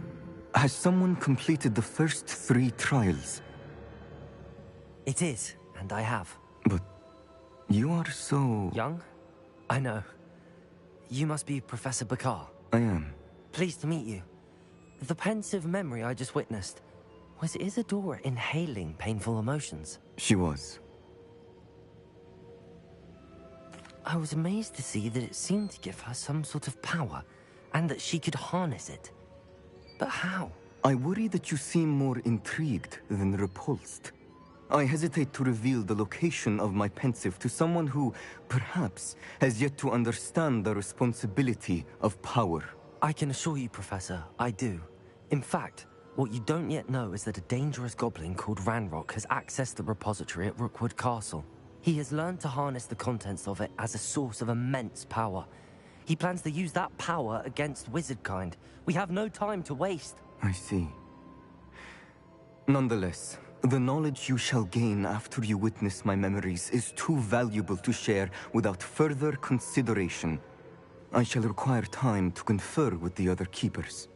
Has someone completed the first 3 trials? It is, and I have. But you are so... Young? I know. You must be Professor Bakar. I am. Pleased to meet you. The pensive memory I just witnessed, was Isadora inhaling painful emotions? She was. I was amazed to see that it seemed to give her some sort of power, and that she could harness it. But how? I worry that you seem more intrigued than repulsed. I hesitate to reveal the location of my pensive to someone who, perhaps, has yet to understand the responsibility of power. I can assure you, Professor, I do. In fact, what you don't yet know is that a dangerous goblin called Ranrock has accessed the repository at Rookwood Castle. He has learned to harness the contents of it as a source of immense power. He plans to use that power against wizardkind. We have no time to waste. I see. Nonetheless, the knowledge you shall gain after you witness my memories is too valuable to share without further consideration. I shall require time to confer with the other keepers.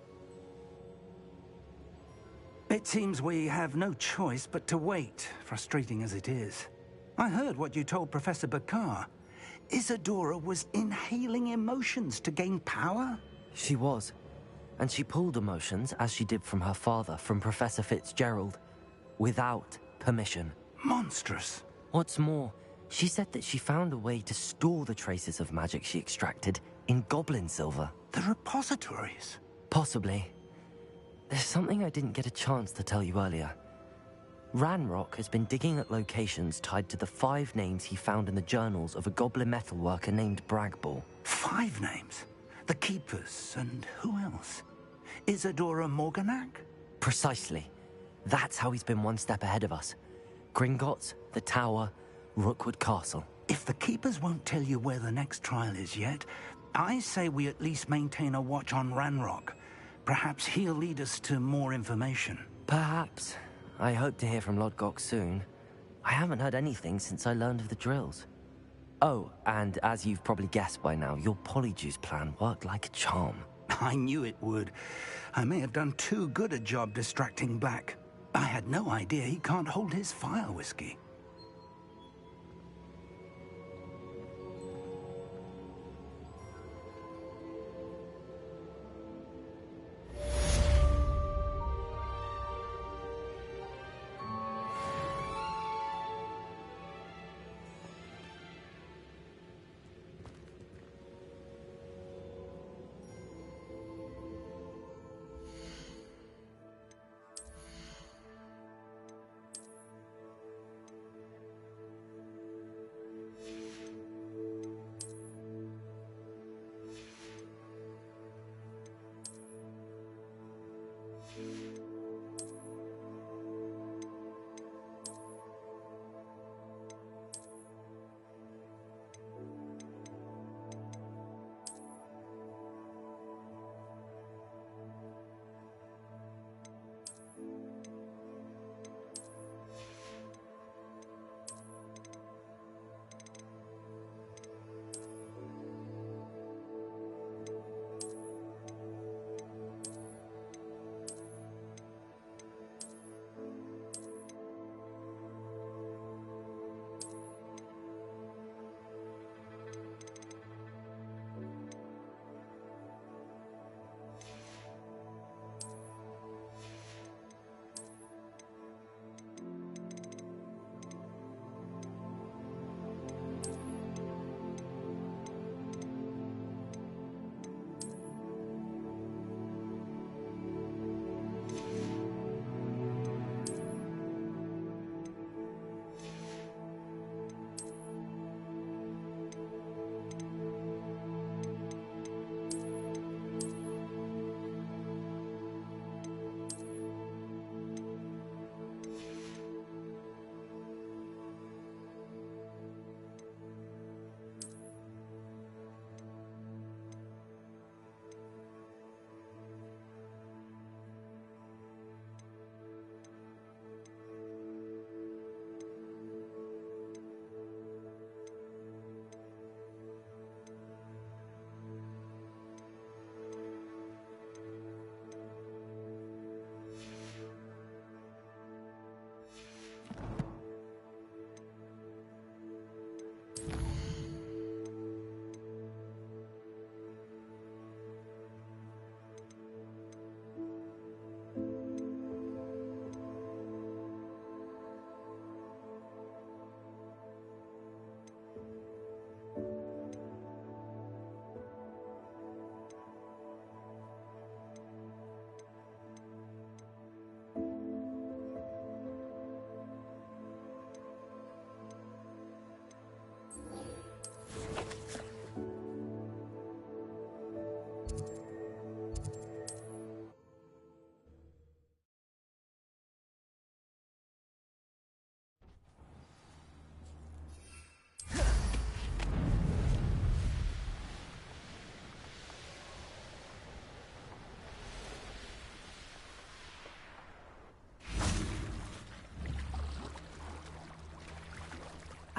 It seems we have no choice but to wait, frustrating as it is. I heard what you told Professor Bakar. Isadora was inhaling emotions to gain power? She was. And she pulled emotions, as she did from her father, from Professor Fitzgerald, without permission. Monstrous. What's more, she said that she found a way to store the traces of magic she extracted in goblin silver. The repositories? Possibly. There's something I didn't get a chance to tell you earlier. Ranrock has been digging at locations tied to the 5 names he found in the journals of a goblin metalworker named Bragball. 5 names? The Keepers, and who else? Isadora Morganac? Precisely. That's how he's been one step ahead of us. Gringotts, the Tower, Rookwood Castle. If the Keepers won't tell you where the next trial is yet, I say we at least maintain a watch on Ranrock. Perhaps he'll lead us to more information. Perhaps. I hope to hear from Lodgok soon. I haven't heard anything since I learned of the drills. Oh, and as you've probably guessed by now, your Polyjuice plan worked like a charm. I knew it would. I may have done too good a job distracting Black. I had no idea he can't hold his fire whiskey.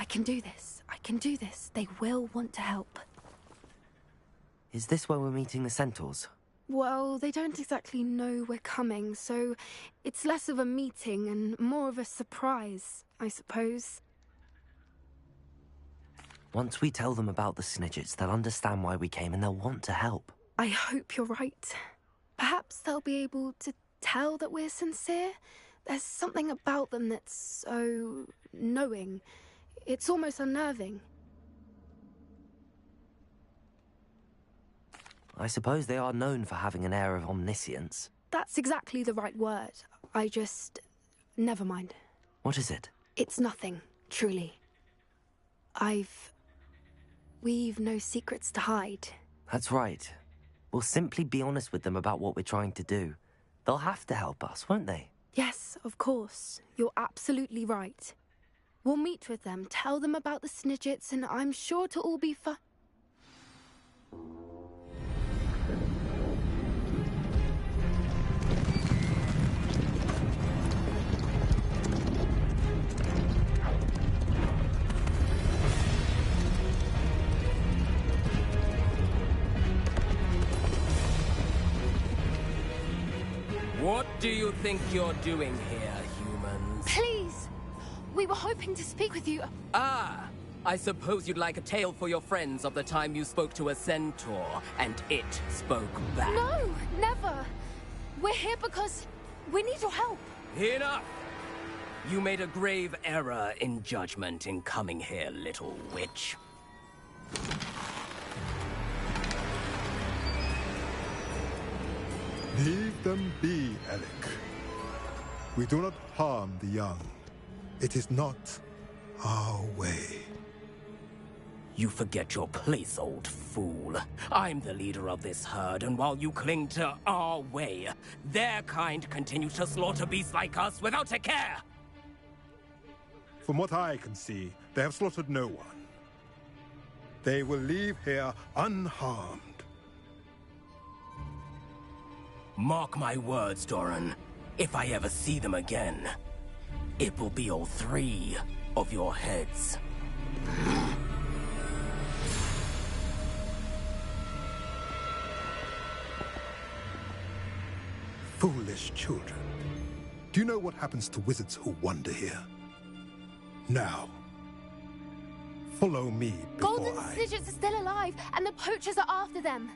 I can do this. I can do this. They will want to help. Is this where we're meeting the Centaurs? Well, they don't exactly know we're coming, so it's less of a meeting and more of a surprise, I suppose. Once we tell them about the Snidgets, they'll understand why we came and they'll want to help. I hope you're right. Perhaps they'll be able to tell that we're sincere. There's something about them that's so knowing. It's almost unnerving. I suppose they are known for having an air of omniscience. That's exactly the right word. I just... never mind. What is it? It's nothing, truly. We've no secrets to hide. That's right. We'll simply be honest with them about what we're trying to do. They'll have to help us, won't they? Yes, of course. You're absolutely right. We'll meet with them, tell them about the Snidgets, and I'm sure to all be fine. What do you think you're doing here, humans? Please! We were hoping to speak with you. Ah! I suppose you'd like a tale for your friends of the time you spoke to a centaur, and it spoke back. No, never! We're here because we need your help. Enough! You made a grave error in judgment in coming here, little witch. Leave them be, Alec. We do not harm the young. It is not our way. You forget your place, old fool. I'm the leader of this herd, and while you cling to our way, their kind continue to slaughter beasts like us without a care! From what I can see, they have slaughtered no one. They will leave here unharmed. Mark my words, Doran. If I ever see them again, it will be all 3 of your heads. Foolish children. Do you know what happens to wizards who wander here? Now, follow me before Golden Snidgets are still alive, and the poachers are after them.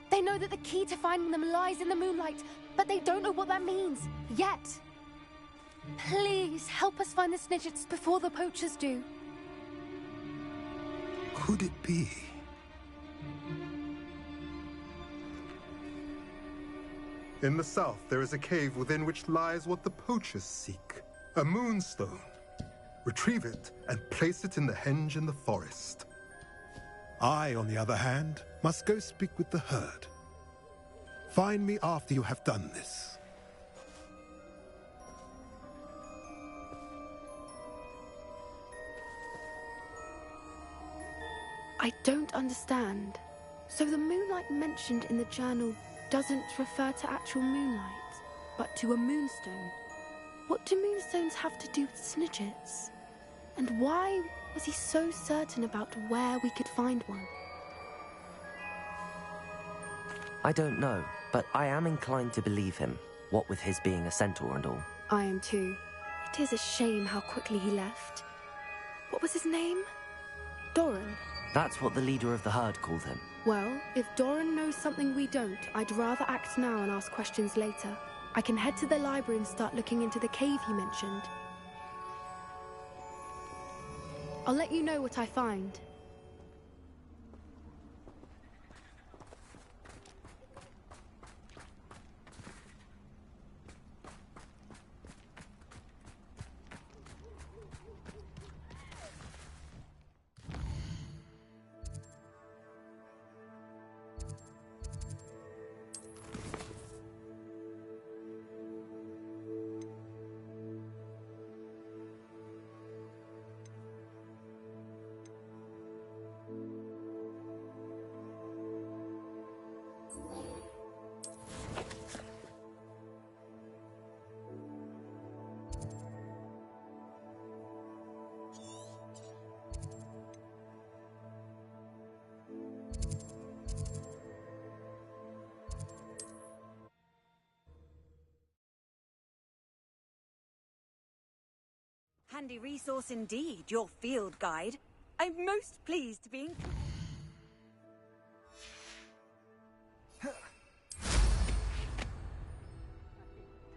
They know that the key to finding them lies in the moonlight, but they don't know what that means, yet. Please, help us find the Snidgets before the poachers do. Could it be? In the south, there is a cave within which lies what the poachers seek. A moonstone. Retrieve it and place it in the henge in the forest. I, on the other hand, must go speak with the herd. Find me after you have done this. I don't understand. So the moonlight mentioned in the journal doesn't refer to actual moonlight, but to a moonstone. What do moonstones have to do with Snidgets? And why was he so certain about where we could find one? I don't know, but I am inclined to believe him, what with his being a centaur and all. I am too. It is a shame how quickly he left. What was his name? Doran? That's what the leader of the herd called him. Well, if Doran knows something we don't, I'd rather act now and ask questions later. I can head to the library and start looking into the cave he mentioned. I'll let you know what I find. Handy resource indeed, your field guide. I'm most pleased to be included.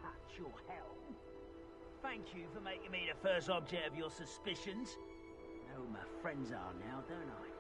Touch your helm. Thank you for making me the first object of your suspicions. Know who my friends are now, don't I?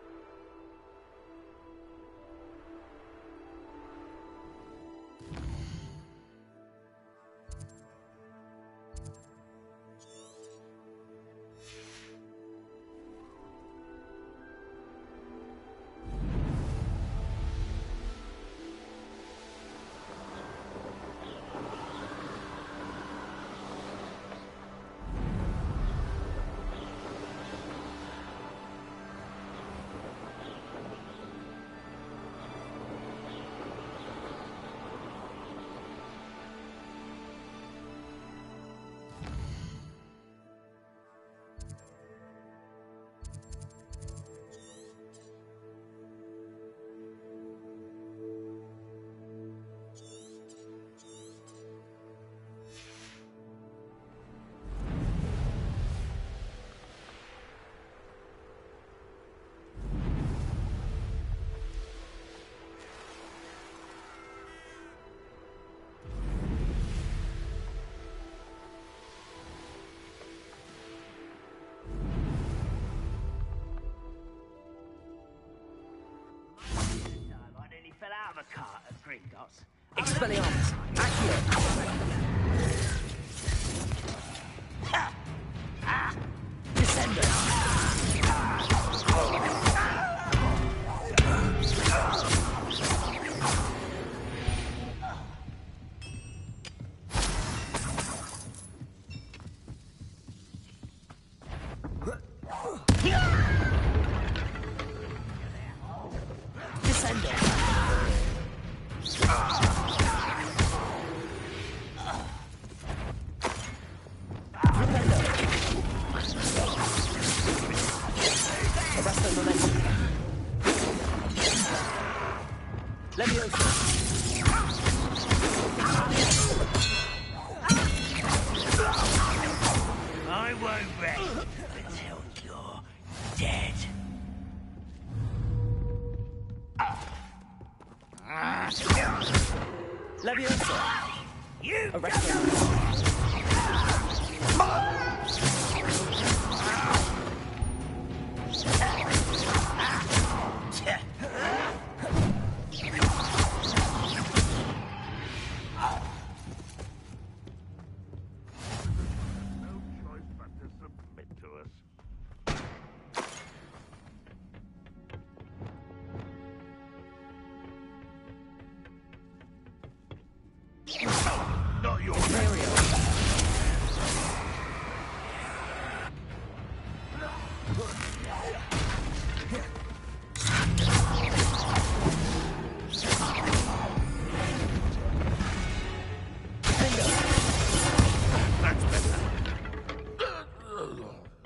Fell out of a cart at Gringotts. Expelliarmus! I won't rest until you're dead. Leviosa! You not your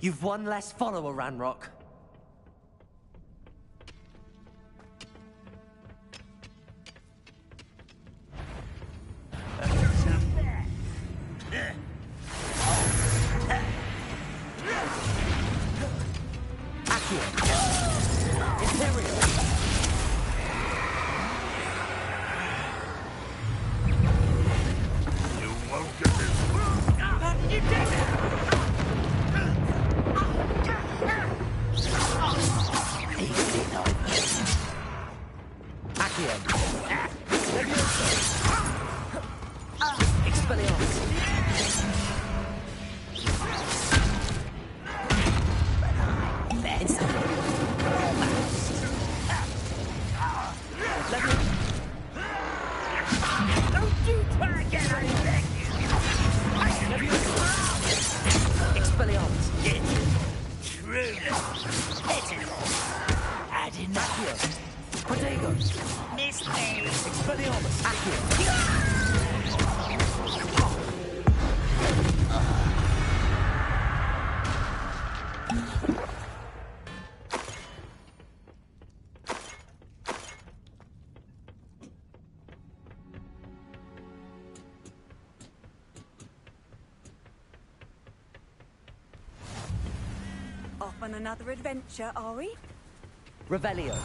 You've one less follower, Ranrock. on another adventure, are we? Revelio.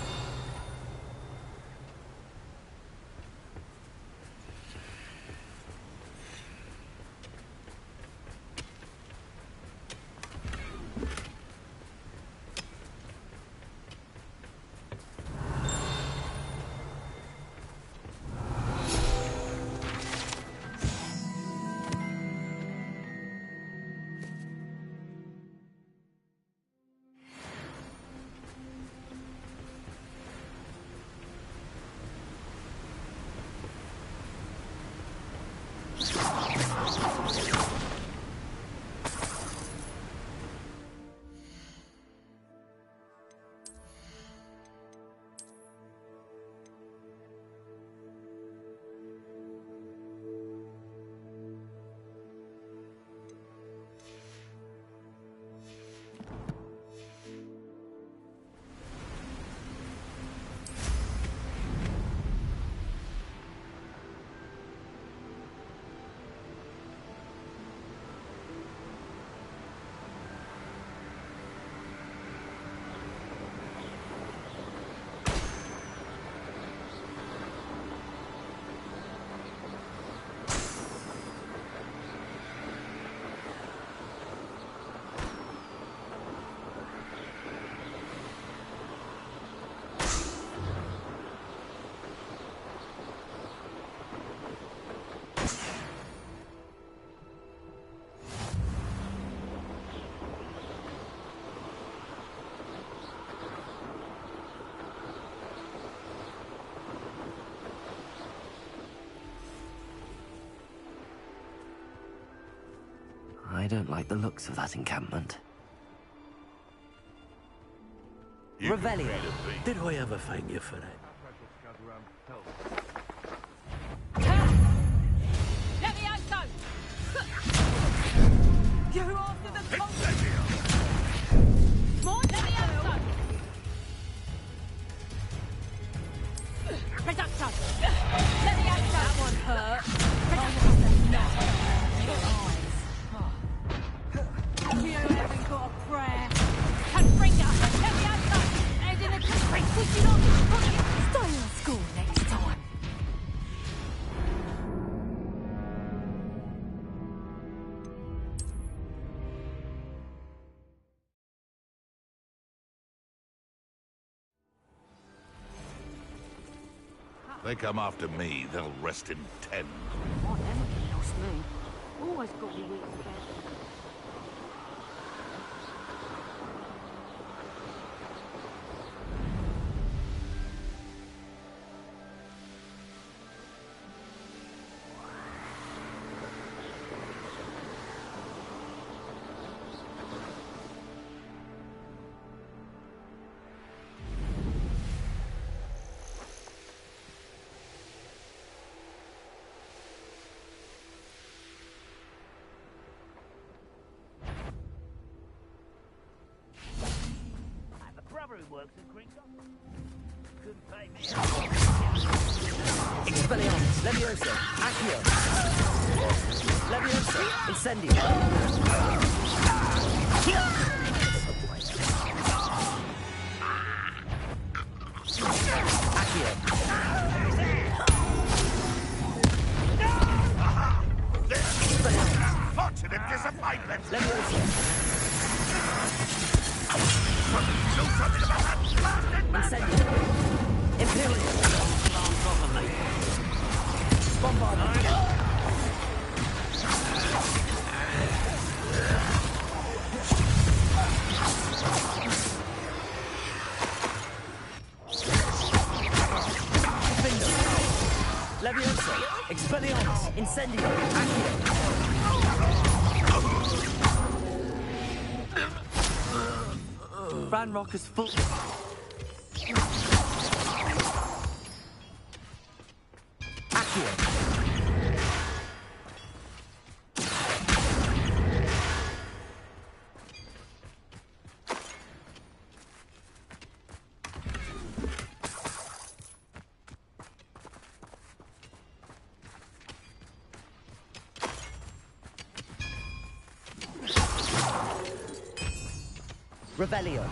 I don't like the looks of that encampment. Revelio. Did I ever thank you for that? Let me out, son! You're after the More, let me out, son! Reduction! Let me out, son! That one hurt. Reduction! No. Your eyes. You haven't got a prayer. Confringa! Let me out, son! Head in a confring, pushing on! Stay in school next time. They come after me, they'll rest in 10. Oh, never lost me. Always got me wits about. Who works at Kringle? Couldn't pay me. Expelliarmus, Leviosa, Accio. Leviosa, Incendio. Accio. Fortunate disappointment. Leviosa. Incendio. Imperial. Bombardment. Leviosa, Expelliarmus, Incendio, Accio. Ranrock is full. Accio. Revelio.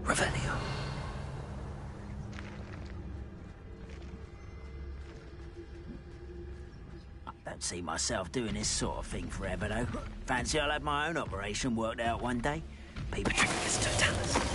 Revelio. I don't see myself doing this sort of thing forever, though. Fancy I'll have my own operation worked out one day. People Trickus Totalis.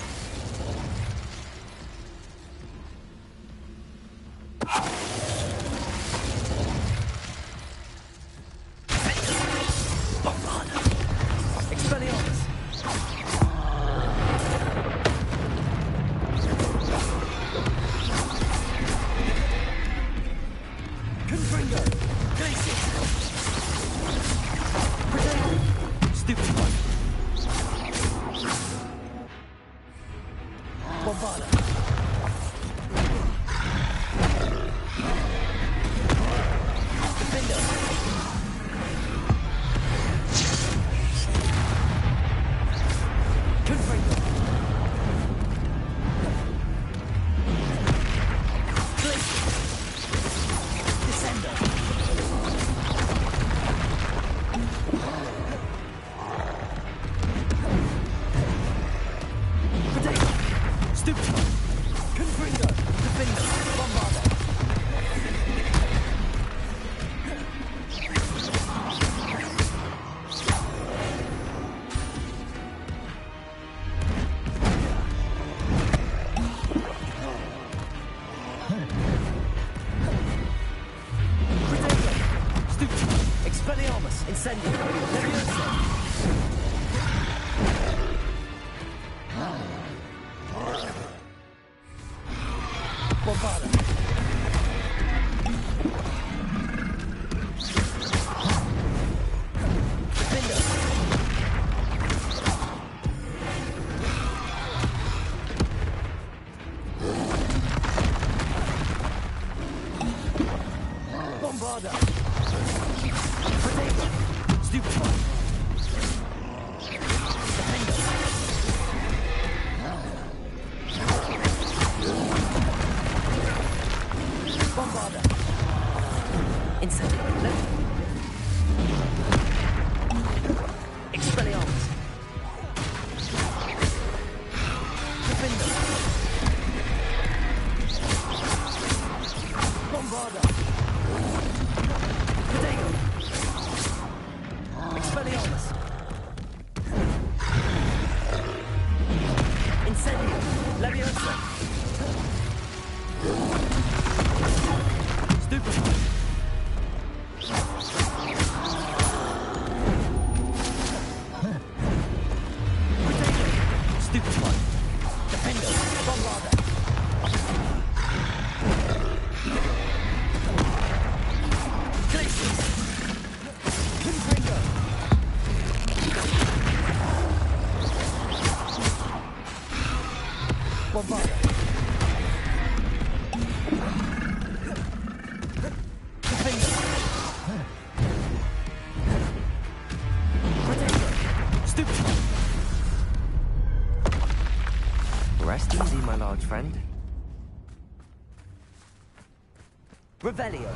Rest easy, my large friend. Revelio.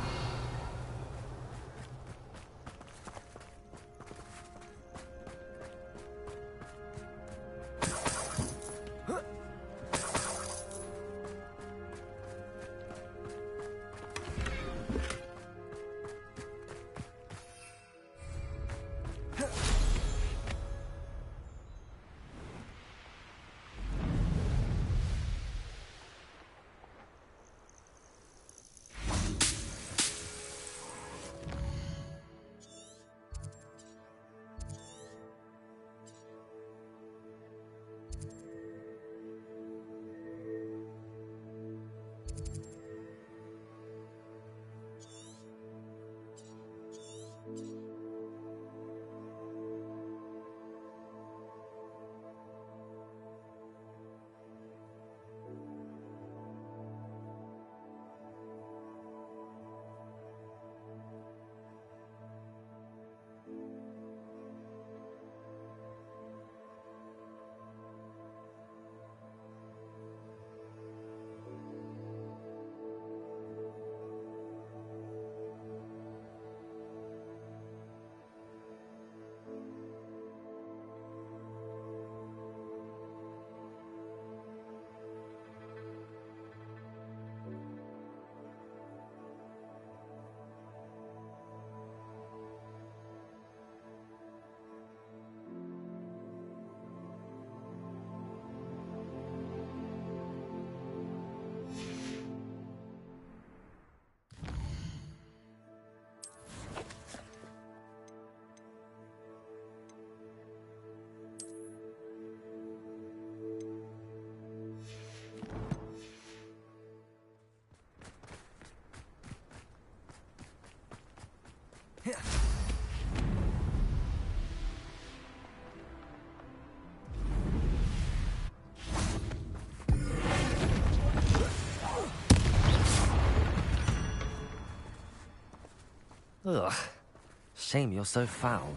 Ugh. Shame you're so foul.